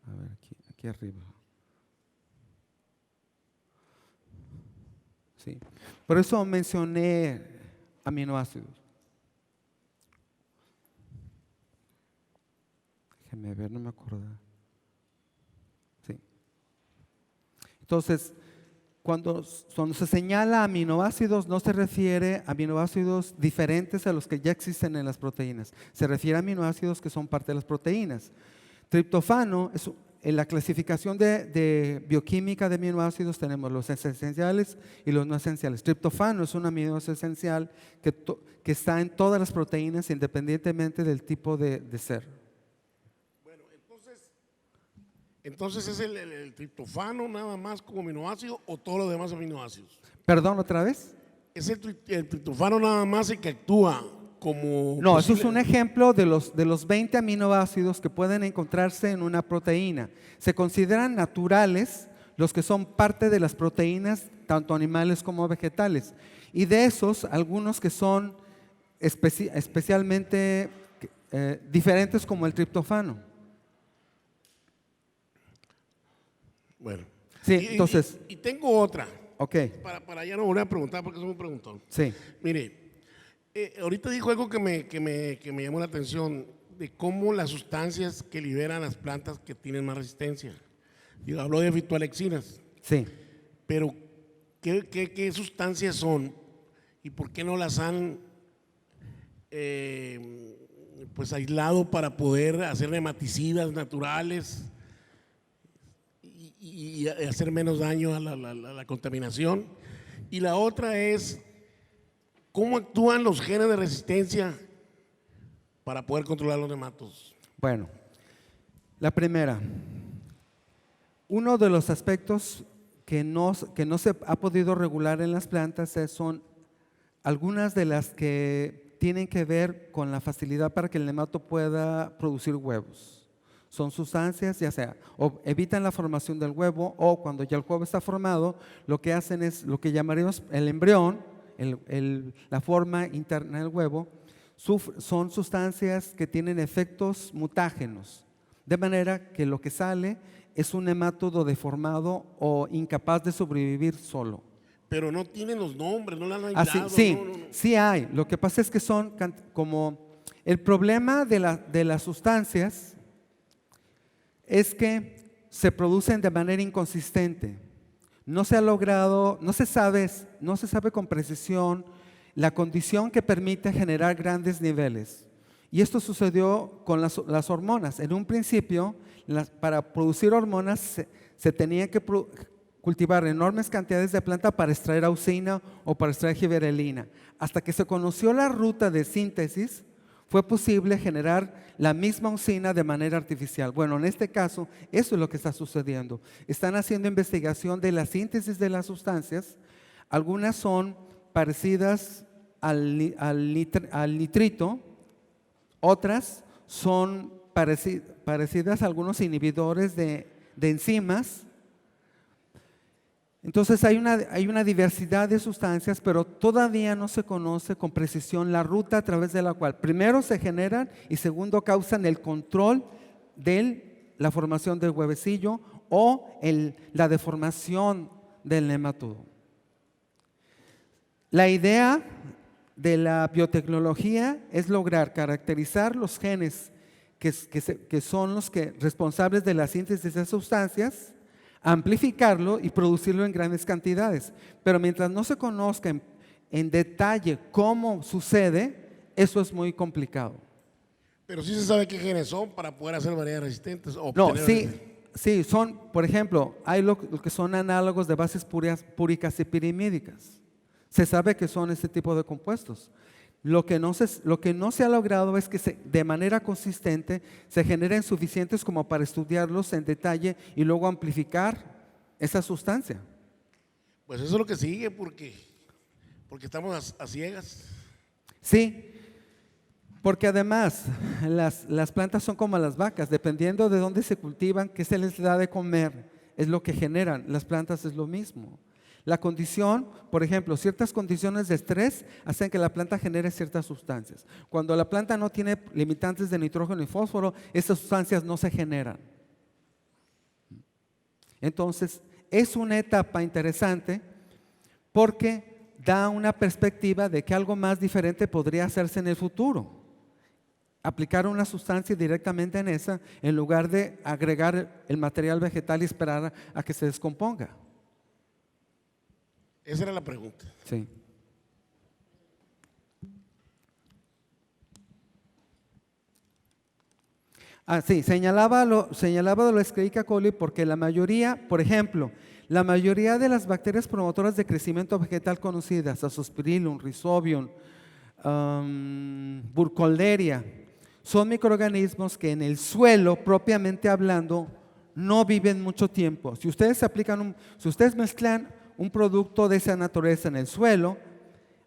A ver, aquí arriba. Sí. Por eso mencioné aminoácidos. Déjeme ver, no me acuerdo. Sí. Entonces, cuando se señala aminoácidos, no se refiere a aminoácidos diferentes a los que ya existen en las proteínas. Se refiere a aminoácidos que son parte de las proteínas. Triptofano en la clasificación de bioquímica de aminoácidos tenemos los esenciales y los no esenciales. Triptofano es un aminoácido esencial que está en todas las proteínas independientemente del tipo de ser. Bueno, entonces ¿es el triptofano nada más como aminoácido o todos los demás aminoácidos? ¿Perdón, otra vez? ¿Es el triptofano nada más el que actúa como No, eso es un ejemplo de los 20 aminoácidos que pueden encontrarse en una proteína. Se consideran naturales los que son parte de las proteínas, tanto animales como vegetales. Y de esos, algunos que son especialmente diferentes como el triptofano. Bueno. Sí, entonces. Y tengo otra. Ok. Para ya no volver a preguntar porque es un preguntón. Sí. Mire, ahorita dijo algo que me llamó la atención de cómo las sustancias que liberan las plantas que tienen más resistencia. Digo, habló de fitoalexinas. Sí. Pero, ¿qué sustancias son y por qué no las han pues aislado para poder hacer nematicidas naturales y hacer menos daño a la contaminación? Y la otra es, ¿cómo actúan los genes de resistencia para poder controlar los nematos? Bueno, la primera, uno de los aspectos que no se ha podido regular en las plantas son algunas de las que tienen que ver con la facilidad para que el nemato pueda producir huevos. Son sustancias, ya sea, o evitan la formación del huevo o cuando ya el huevo está formado, lo que hacen es lo que llamaríamos el embrión, la forma interna del huevo, son sustancias que tienen efectos mutágenos, de manera que lo que sale es un nemátodo deformado o incapaz de sobrevivir solo. Pero no tienen los nombres, no la han aislado. Sí, no. Sí hay. Lo que pasa es que son como el problema de las sustancias es que se producen de manera inconsistente. No se ha logrado, no se sabe con precisión la condición que permite generar grandes niveles. Y esto sucedió con las hormonas. En un principio, para producir hormonas se tenía que cultivar enormes cantidades de planta para extraer auxina o para extraer giberelina. Hasta que se conoció la ruta de síntesis, fue posible generar la misma auxina de manera artificial. Bueno, en este caso, eso es lo que está sucediendo. Están haciendo investigación de la síntesis de las sustancias. Algunas son parecidas al nitrito, otras son parecidas a algunos inhibidores de enzimas. Entonces hay una diversidad de sustancias, pero todavía no se conoce con precisión la ruta a través de la cual primero se generan y segundo causan el control de la formación del huevecillo o la deformación del nematodo. La idea de la biotecnología es lograr caracterizar los genes que son los responsables de la síntesis de esas sustancias, amplificarlo y producirlo en grandes cantidades. Pero mientras no se conozca en detalle cómo sucede, eso es muy complicado. Pero sí se sabe qué genes son para poder hacer variedades resistentes. No, sí, son, por ejemplo, hay lo que son análogos de bases púricas y pirimídicas. Se sabe que son este tipo de compuestos. Lo que no se ha logrado es que de manera consistente se generen suficientes como para estudiarlos en detalle y luego amplificar esa sustancia. Pues eso es lo que sigue porque estamos a ciegas. Sí, porque además las plantas son como las vacas, dependiendo de dónde se cultivan, qué se les da de comer, es lo que generan. Las plantas es lo mismo. La condición, por ejemplo, ciertas condiciones de estrés hacen que la planta genere ciertas sustancias. Cuando la planta no tiene limitantes de nitrógeno y fósforo, esas sustancias no se generan. Entonces, es una etapa interesante porque da una perspectiva de que algo más diferente podría hacerse en el futuro. Aplicar una sustancia directamente en esa en lugar de agregar el material vegetal y esperar a que se descomponga. Esa era la pregunta. Sí. Sí, señalaba de lo Escherichia coli porque la mayoría, por ejemplo, la mayoría de las bacterias promotoras de crecimiento vegetal conocidas, Azospirillum, Rhizobium, Burkholderia, son microorganismos que en el suelo, propiamente hablando, no viven mucho tiempo. Si ustedes mezclan un producto de esa naturaleza en el suelo,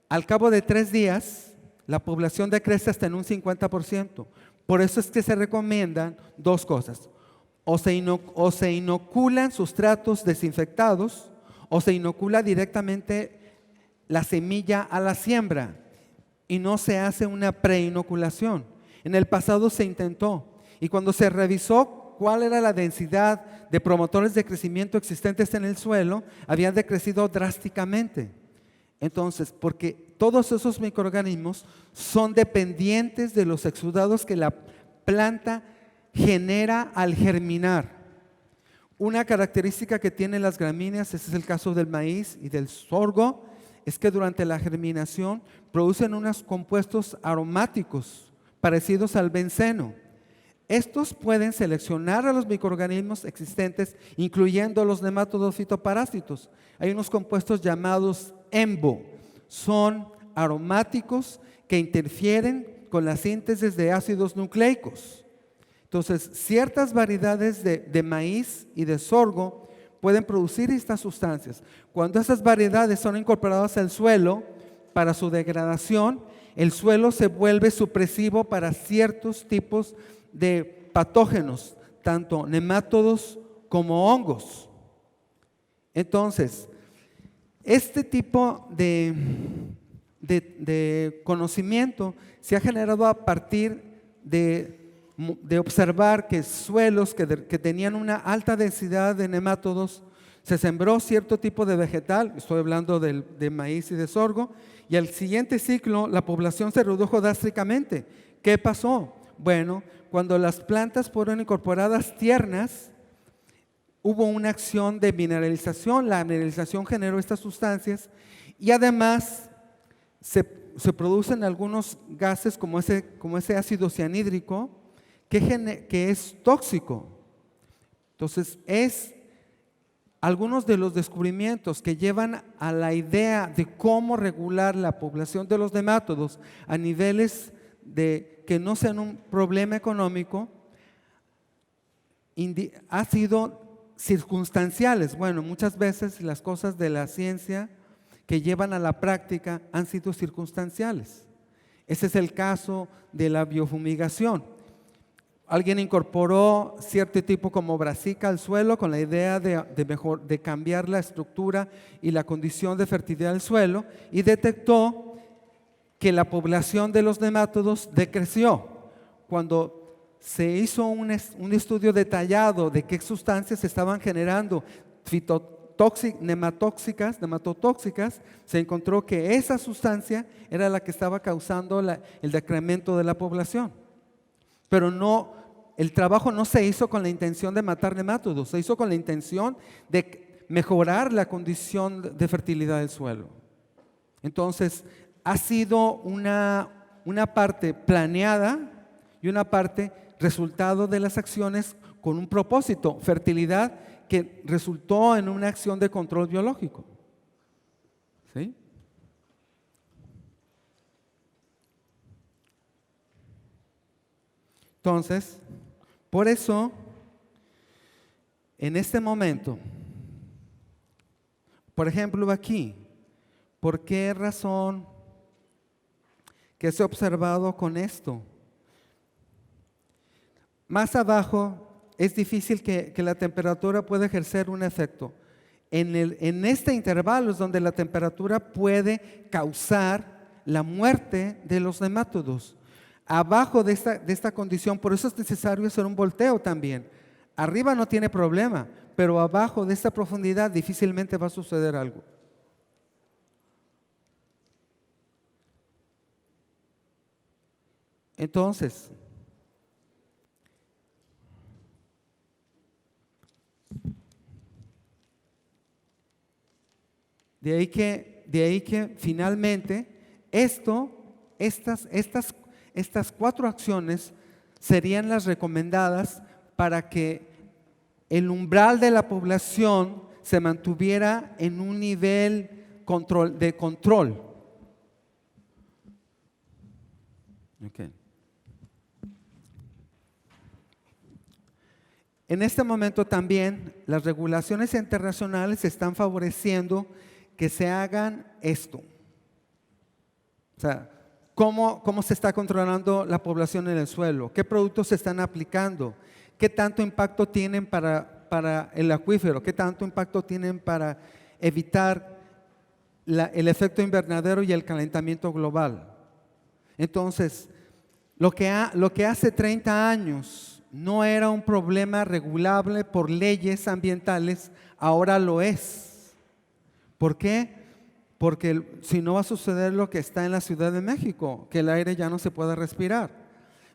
al cabo de 3 días, la población decrece hasta en un 50%. Por eso es que se recomiendan 2 cosas. O se inoculan sustratos desinfectados o se inocula directamente la semilla a la siembra y no se hace una preinoculación. En el pasado se intentó y cuando se revisó cuál era la densidad de promotores de crecimiento existentes en el suelo, habían decrecido drásticamente. Entonces, porque todos esos microorganismos son dependientes de los exudados que la planta genera al germinar. Una característica que tienen las gramíneas, ese es el caso del maíz y del sorgo, es que durante la germinación producen unos compuestos aromáticos parecidos al benceno. Estos pueden seleccionar a los microorganismos existentes, incluyendo los nemátodos fitoparásitos. Hay unos compuestos llamados EMBO, son aromáticos que interfieren con la síntesis de ácidos nucleicos. Entonces, ciertas variedades de maíz y de sorgo pueden producir estas sustancias. Cuando esas variedades son incorporadas al suelo para su degradación, el suelo se vuelve supresivo para ciertos tipos de patógenos, tanto nemátodos como hongos. Entonces, este tipo de conocimiento se ha generado a partir de observar que suelos que tenían una alta densidad de nemátodos, se sembró cierto tipo de vegetal, estoy hablando de maíz y de sorgo, y al siguiente ciclo la población se redujo drásticamente. ¿Qué pasó? Bueno, cuando las plantas fueron incorporadas tiernas, hubo una acción de mineralización, la mineralización generó estas sustancias y además se producen algunos gases como ese ácido cianhídrico que es tóxico. Entonces, algunos de los descubrimientos que llevan a la idea de cómo regular la población de los nemátodos a niveles de que no sean un problema económico, ha sido circunstanciales. Bueno, muchas veces las cosas de la ciencia que llevan a la práctica han sido circunstanciales. Ese es el caso de la biofumigación. Alguien incorporó cierto tipo como brassica al suelo con la idea de cambiar la estructura y la condición de fertilidad del suelo y detectó que la población de los nemátodos decreció. Cuando se hizo un estudio detallado de qué sustancias estaban generando nematotóxicas, se encontró que esa sustancia era la que estaba causando el decremento de la población. Pero el trabajo no se hizo con la intención de matar nemátodos, se hizo con la intención de mejorar la condición de fertilidad del suelo. Entonces, ha sido una parte planeada y una parte resultado de las acciones con un propósito, fertilidad, que resultó en una acción de control biológico. ¿Sí? Entonces, por eso, en este momento, por ejemplo aquí, ¿por qué razón que se ha observado con esto? Más abajo es difícil que la temperatura pueda ejercer un efecto. En este intervalo es donde la temperatura puede causar la muerte de los nemátodos. Abajo de esta condición, por eso es necesario hacer un volteo también. Arriba no tiene problema, pero abajo de esta profundidad difícilmente va a suceder algo. Entonces, de ahí que finalmente estas 4 acciones serían las recomendadas para que el umbral de la población se mantuviera en un nivel de control. Okay. En este momento también las regulaciones internacionales están favoreciendo que se hagan esto. O sea, ¿cómo se está controlando la población en el suelo? ¿Qué productos se están aplicando? ¿Qué tanto impacto tienen para el acuífero? ¿Qué tanto impacto tienen para evitar el efecto invernadero y el calentamiento global? Entonces, lo que hace 30 años no era un problema regulable por leyes ambientales, ahora lo es. ¿Por qué? Porque si no va a suceder lo que está en la Ciudad de México, que el aire ya no se puede respirar.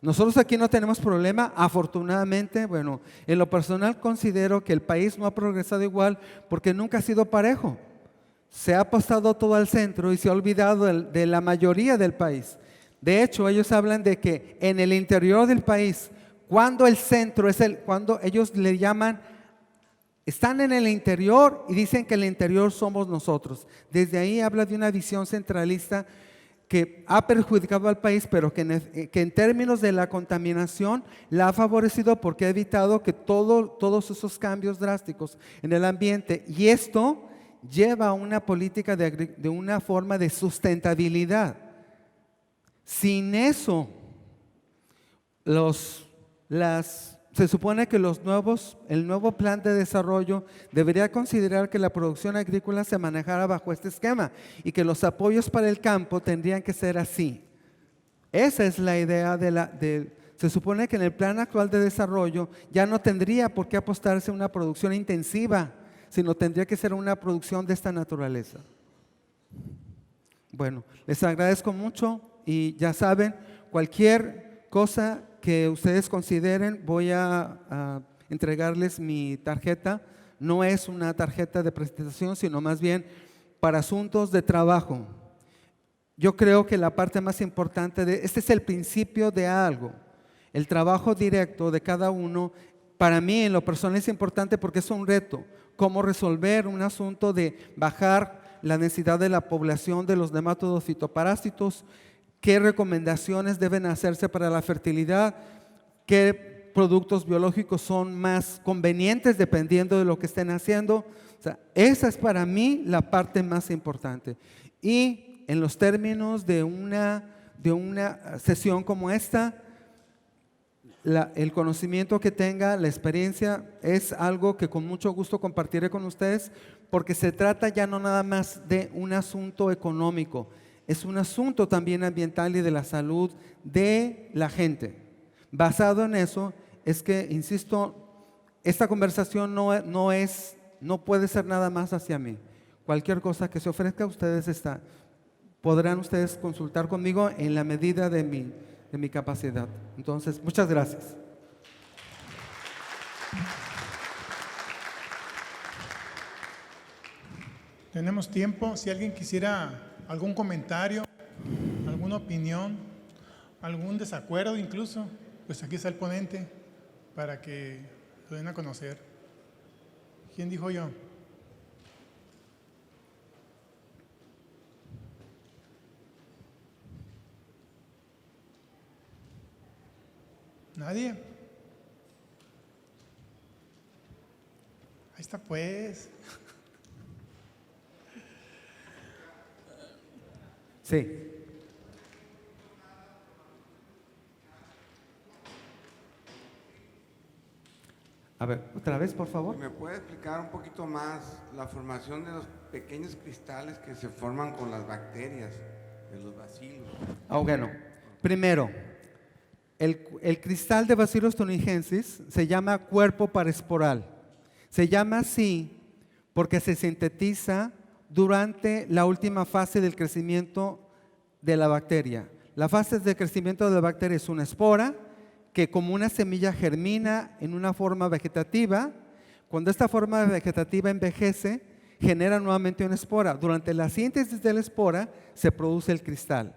Nosotros aquí no tenemos problema, afortunadamente. Bueno, en lo personal considero que el país no ha progresado igual porque nunca ha sido parejo. Se ha apostado todo al centro y se ha olvidado de la mayoría del país. De hecho, ellos hablan de que en el interior del país, cuando el centro cuando ellos le llaman, están en el interior y dicen que el interior somos nosotros. Desde ahí habla de una visión centralista que ha perjudicado al país, pero que en términos de la contaminación la ha favorecido porque ha evitado que todos esos cambios drásticos en el ambiente, y esto lleva a una política de una forma de sustentabilidad. Sin eso, se supone que el nuevo plan de desarrollo debería considerar que la producción agrícola se manejara bajo este esquema y que los apoyos para el campo tendrían que ser así. Esa es la idea se supone que en el plan actual de desarrollo ya no tendría por qué apostarse a una producción intensiva, sino tendría que ser una producción de esta naturaleza. Bueno, les agradezco mucho y ya saben, cualquier cosa que ustedes consideren, voy a entregarles mi tarjeta. No es una tarjeta de presentación, sino más bien para asuntos de trabajo. Yo creo que la parte más importante este es el principio de algo. El trabajo directo de cada uno, para mí en lo personal es importante porque es un reto. Cómo resolver un asunto de bajar la densidad de la población de los nematodos fitoparásitos, qué recomendaciones deben hacerse para la fertilidad, qué productos biológicos son más convenientes dependiendo de lo que estén haciendo. O sea, esa es para mí la parte más importante. Y en los términos de una sesión como esta, el conocimiento que tenga, la experiencia, es algo que con mucho gusto compartiré con ustedes, porque se trata ya no nada más de un asunto económico, es un asunto también ambiental y de la salud de la gente. Basado en eso, es que, insisto, esta conversación no puede ser nada más hacia mí. Cualquier cosa que se ofrezca a ustedes podrán ustedes consultar conmigo en la medida de mi capacidad. Entonces, muchas gracias. Tenemos tiempo. Si alguien quisiera algún comentario, alguna opinión, algún desacuerdo incluso, pues aquí está el ponente para que lo den a conocer. ¿Quién dijo yo? ¿Nadie? Ahí está pues. Sí. A ver, otra vez, por favor. ¿Me puede explicar un poquito más la formación de los pequeños cristales que se forman con las bacterias de los bacilos? Bueno, primero, el cristal de Bacillus thuringiensis se llama cuerpo paraesporal. Se llama así porque se sintetiza durante la última fase del crecimiento de la bacteria. La fase de crecimiento de la bacteria es una espora que, como una semilla, germina en una forma vegetativa. Cuando esta forma vegetativa envejece, genera nuevamente una espora. Durante la síntesis de la espora se produce el cristal.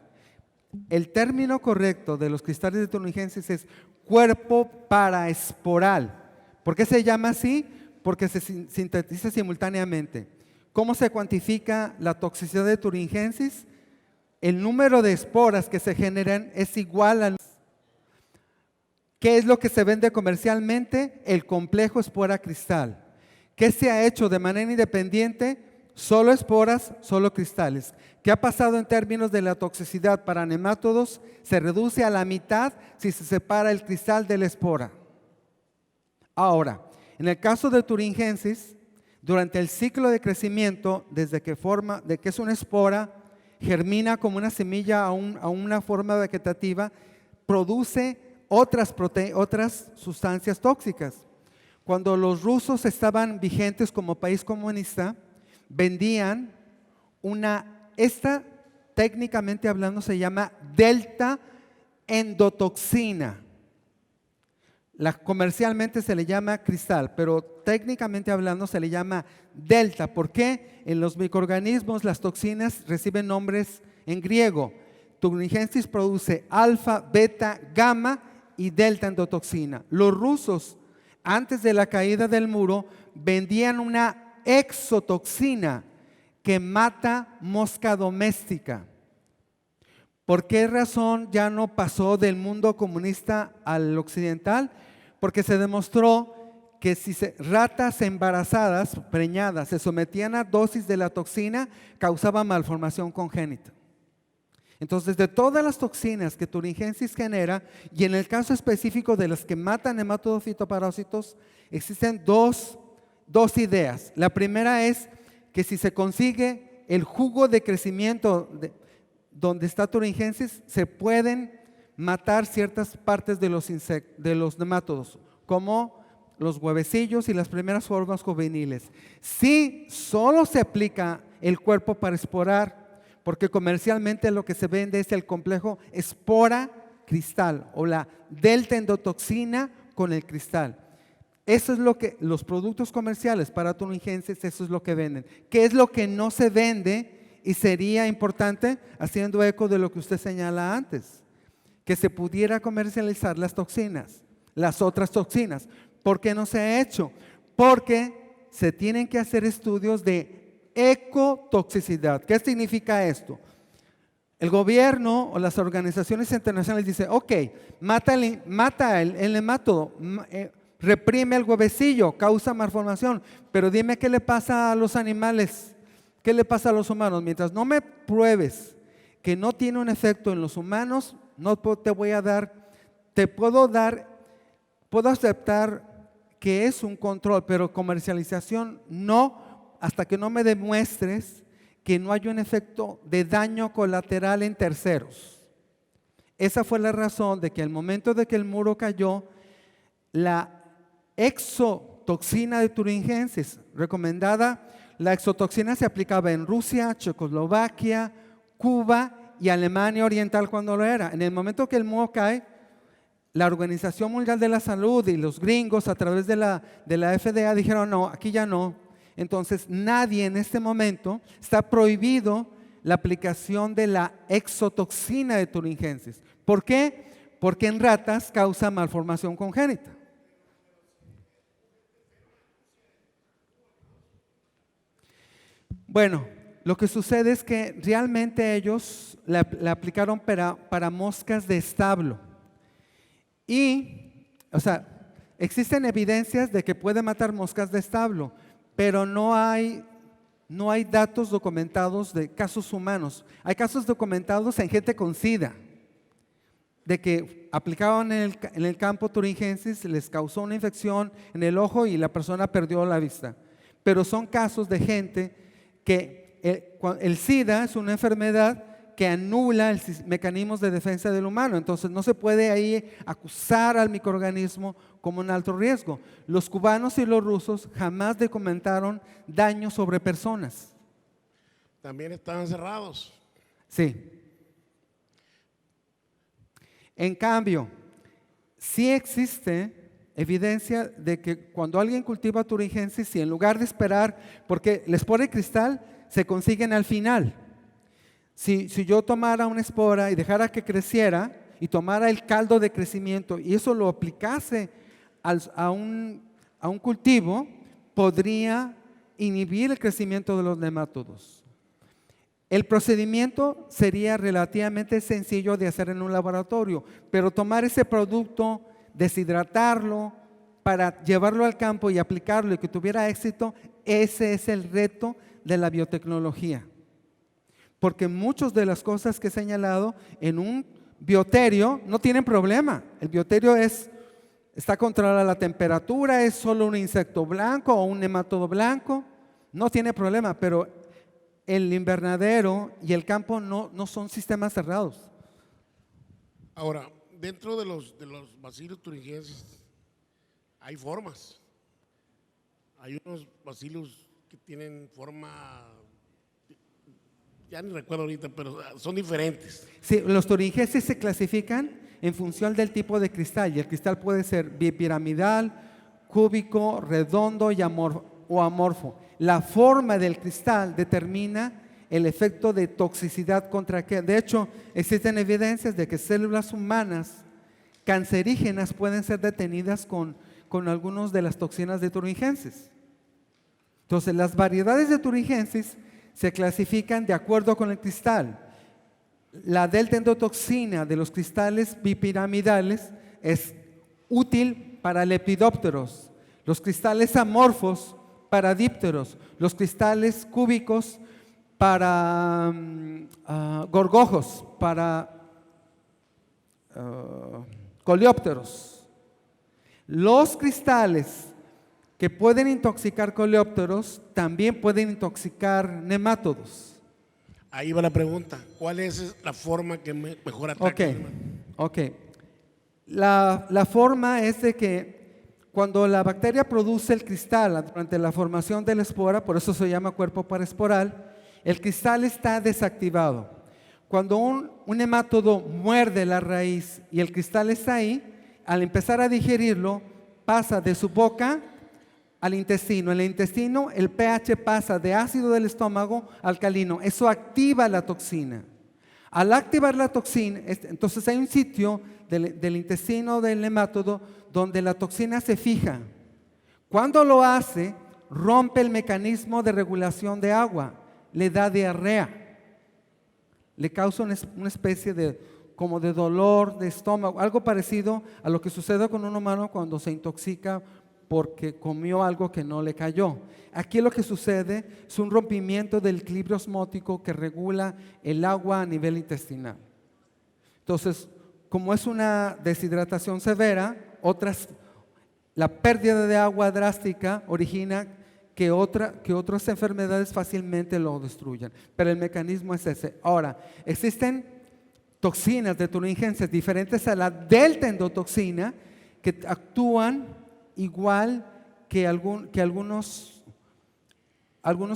el término correcto de los cristales de Thuringiensis es cuerpo paraesporal. ¿Por qué se llama así? Porque se sintetiza simultáneamente. ¿Cómo se cuantifica la toxicidad de Thuringiensis? El número de esporas que se generan es igual al... ¿Qué es lo que se vende comercialmente? El complejo espora cristal. ¿Qué se ha hecho de manera independiente? Solo esporas, solo cristales. ¿Qué ha pasado en términos de la toxicidad para nemátodos? Se reduce a la mitad si se separa el cristal de la espora. Ahora, en el caso de Thuringiensis, durante el ciclo de crecimiento, desde que es una espora, germina como una semilla a una forma vegetativa, produce otras sustancias tóxicas. Cuando los rusos estaban vigentes como país comunista, vendían esta técnicamente hablando se llama delta endotoxina. Comercialmente se le llama cristal, pero técnicamente hablando se le llama delta. ¿Por qué? En los microorganismos las toxinas reciben nombres en griego. Thuringiensis produce alfa, beta, gamma y delta endotoxina. Los rusos, antes de la caída del muro, vendían una exotoxina que mata mosca doméstica. ¿Por qué razón ya no pasó del mundo comunista al occidental? Porque se demostró que si ratas embarazadas, preñadas, se sometían a dosis de la toxina, causaba malformación congénita. Entonces, de todas las toxinas que Thuringiensis genera, y en el caso específico de las que matan nemátodos fitoparásitos, existen dos ideas. La primera es que si se consigue el jugo de crecimiento donde está Thuringiensis, se pueden matar ciertas partes de los nemátodos, como los huevecillos y las primeras formas juveniles. Si solo se aplica el cuerpo para esporar, porque comercialmente lo que se vende es el complejo espora cristal o la delta endotoxina con el cristal. Eso es lo que los productos comerciales para Thuringiensis, eso es lo que venden. ¿Qué es lo que no se vende? Y sería importante, haciendo eco de lo que usted señala antes, que se pudiera comercializar las toxinas, las otras toxinas. ¿Por qué no se ha hecho? Porque se tienen que hacer estudios de ecotoxicidad. ¿Qué significa esto? El gobierno o las organizaciones internacionales dicen, ok, mata el nemátodo, reprime el huevecillo, causa malformación, pero dime qué le pasa a los animales, qué le pasa a los humanos. Mientras no me pruebes que no tiene un efecto en los humanos, no te voy a dar, puedo aceptar que es un control, pero comercialización no, hasta que no me demuestres que no hay un efecto de daño colateral en terceros. Esa fue la razón de que al momento de que el muro cayó, la exotoxina de Thuringiensis recomendada, la exotoxina se aplicaba en Rusia, Checoslovaquia, Cuba y Alemania Oriental cuando lo era. En el momento que el muro cae, la Organización Mundial de la Salud y los gringos a través de la FDA dijeron no, aquí ya no. Entonces nadie en este momento está prohibido la aplicación de la exotoxina de Thuringiensis. ¿Por qué? Porque en ratas causa malformación congénita. Bueno, lo que sucede es que realmente ellos la aplicaron para moscas de establo. Y, o sea, existen evidencias de que puede matar moscas de establo, pero no hay datos documentados de casos humanos. Hay casos documentados en gente con SIDA, de que aplicaban en el campo Thuringiensis, les causó una infección en el ojo y la persona perdió la vista. Pero son casos de gente que el SIDA es una enfermedad que anula el mecanismos de defensa del humano. Entonces no se puede ahí acusar al microorganismo como un alto riesgo. Los cubanos y los rusos jamás documentaron daños sobre personas. También estaban cerrados. Sí. En cambio, sí existe evidencia de que cuando alguien cultiva Thuringiensis, si en lugar de esperar, porque la espora y cristal se consiguen al final, Si yo tomara una espora y dejara que creciera y tomara el caldo de crecimiento y eso lo aplicase a un cultivo, podría inhibir el crecimiento de los nemátodos. El procedimiento sería relativamente sencillo de hacer en un laboratorio, pero tomar ese producto, deshidratarlo para llevarlo al campo y aplicarlo y que tuviera éxito, ese es el reto de la biotecnología. Porque muchas de las cosas que he señalado en un bioterio no tienen problema. El bioterio está controlada la temperatura, es solo un insecto blanco o un nematodo blanco, no tiene problema, pero el invernadero y el campo no son sistemas cerrados. Ahora, dentro de los bacilos thuringiensis hay formas. Hay unos bacilos que tienen forma, ya ni recuerdo ahorita, pero son diferentes. Sí, los thuringiensis se clasifican en función del tipo de cristal y el cristal puede ser bipiramidal, cúbico, redondo o amorfo. La forma del cristal determina el efecto de toxicidad contra qué. De hecho, existen evidencias de que células humanas cancerígenas pueden ser detenidas con algunas de las toxinas de thuringiensis. Entonces, las variedades de thuringiensis se clasifican de acuerdo con el cristal. La deltaendotoxina de los cristales bipiramidales es útil para lepidópteros, los cristales amorfos para dípteros, los cristales cúbicos para gorgojos, para coleópteros. Los cristales que pueden intoxicar coleópteros también pueden intoxicar nemátodos. Ahí va la pregunta, ¿cuál es la forma que mejor ataca? Ok. La forma es de que cuando la bacteria produce el cristal durante la formación de la espora, por eso se llama cuerpo paraesporal, el cristal está desactivado. Cuando un nemátodo muerde la raíz y el cristal está ahí, al empezar a digerirlo, pasa de su boca al intestino. En el intestino el pH pasa de ácido del estómago a alcalino. Eso activa la toxina. Al activar la toxina, entonces hay un sitio del intestino del nemátodo donde la toxina se fija. Cuando lo hace, rompe el mecanismo de regulación de agua, le da diarrea, le causa una especie como de dolor de estómago, algo parecido a lo que sucede con un humano cuando se intoxica porque comió algo que no le cayó. Aquí lo que sucede es un rompimiento del equilibrio osmótico que regula el agua a nivel intestinal. Entonces, como es una deshidratación severa, la pérdida de agua drástica origina que otras enfermedades fácilmente lo destruyan. Pero el mecanismo es ese. Ahora, existen toxinas de thuringiensis diferentes a la deltaendotoxina que actúan igual que algunos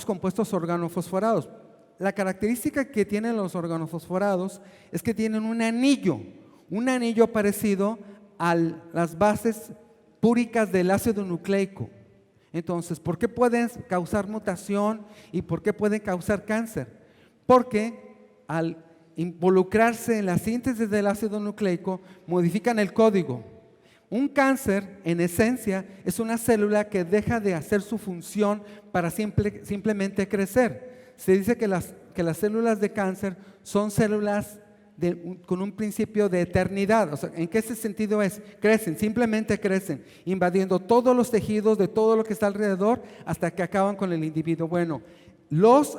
compuestos organofosforados. La característica que tienen los organofosforados es que tienen un anillo parecido a las bases púricas del ácido nucleico. Entonces, ¿por qué pueden causar mutación y por qué pueden causar cáncer? Porque al involucrarse en la síntesis del ácido nucleico, modifican el código. Un cáncer, en esencia, es una célula que deja de hacer su función para simplemente crecer. Se dice que las células de cáncer son células con un principio de eternidad. O sea, ¿en qué sentido es? Crecen, simplemente crecen, invadiendo todos los tejidos de todo lo que está alrededor hasta que acaban con el individuo. Bueno,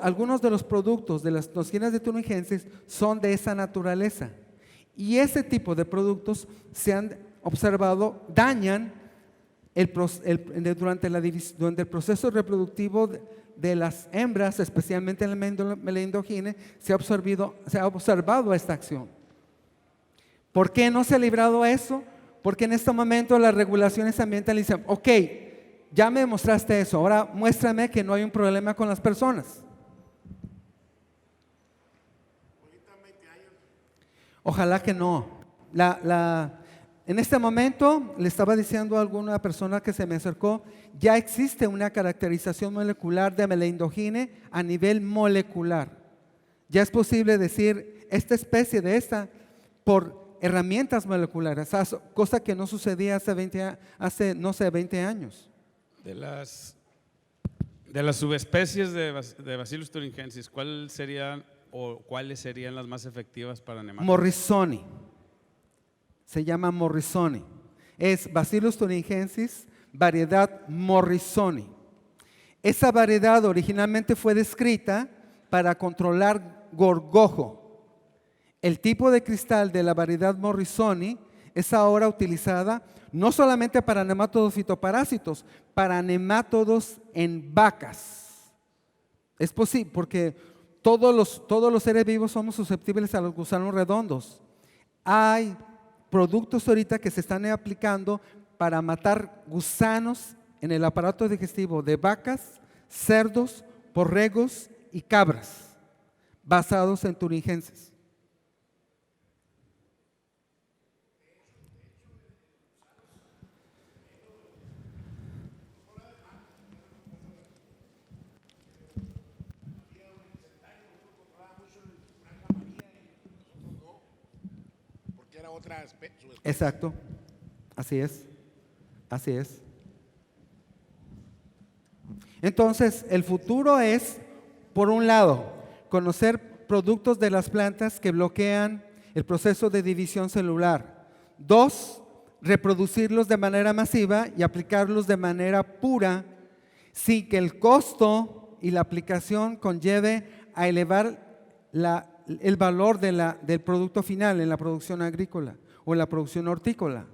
algunos de los productos de las toxinas de thuringiensis son de esa naturaleza. Y ese tipo de productos se han observado, dañan durante el proceso reproductivo de las hembras, especialmente en el melindogine, se ha observado esta acción. ¿Por qué no se ha librado eso? Porque en este momento las regulaciones ambientales dicen, ok, ya me mostraste eso, ahora muéstrame que no hay un problema con las personas. Ojalá que no. En este momento, le estaba diciendo a alguna persona que se me acercó, ya existe una caracterización molecular de melindogine a nivel molecular. Ya es posible decir esta especie de esta por herramientas moleculares, cosa que no sucedía hace 20 años. De las subespecies de Bacillus thuringiensis, ¿cuáles serían las más efectivas para nematodos? Morrisoni. Se llama Morrisoni. Es Bacillus thuringiensis, variedad Morrisoni. Esa variedad originalmente fue descrita para controlar gorgojo. El tipo de cristal de la variedad Morrisoni es ahora utilizada no solamente para nemátodos fitoparásitos, para nemátodos en vacas. Es posible, porque todos los seres vivos somos susceptibles a los gusanos redondos. Hay productos ahorita que se están aplicando para matar gusanos en el aparato digestivo de vacas, cerdos, borregos y cabras, basados en thuringiensis. Porque era otra subespecie. Exacto, así es, así es. Entonces, el futuro es, por un lado, conocer productos de las plantas que bloquean el proceso de división celular. 2, reproducirlos de manera masiva y aplicarlos de manera pura, sin que el costo y la aplicación conlleve a elevar el valor del producto final en la producción agrícola o en la producción hortícola.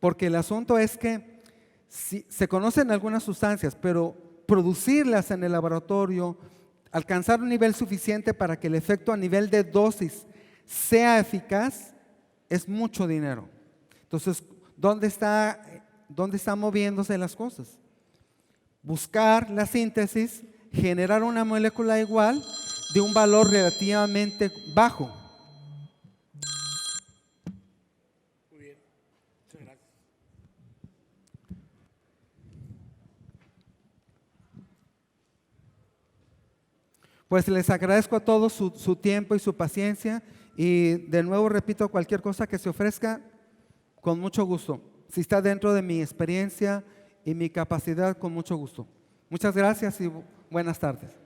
Porque el asunto es que se conocen algunas sustancias, pero producirlas en el laboratorio, alcanzar un nivel suficiente para que el efecto a nivel de dosis sea eficaz, es mucho dinero. Entonces, ¿dónde están moviéndose las cosas? Buscar la síntesis, generar una molécula igual de un valor relativamente bajo. Muy bien. Muchas gracias. Pues les agradezco a todos su tiempo y su paciencia y de nuevo repito, cualquier cosa que se ofrezca, con mucho gusto. Si está dentro de mi experiencia y mi capacidad, con mucho gusto. Muchas gracias y buenas tardes.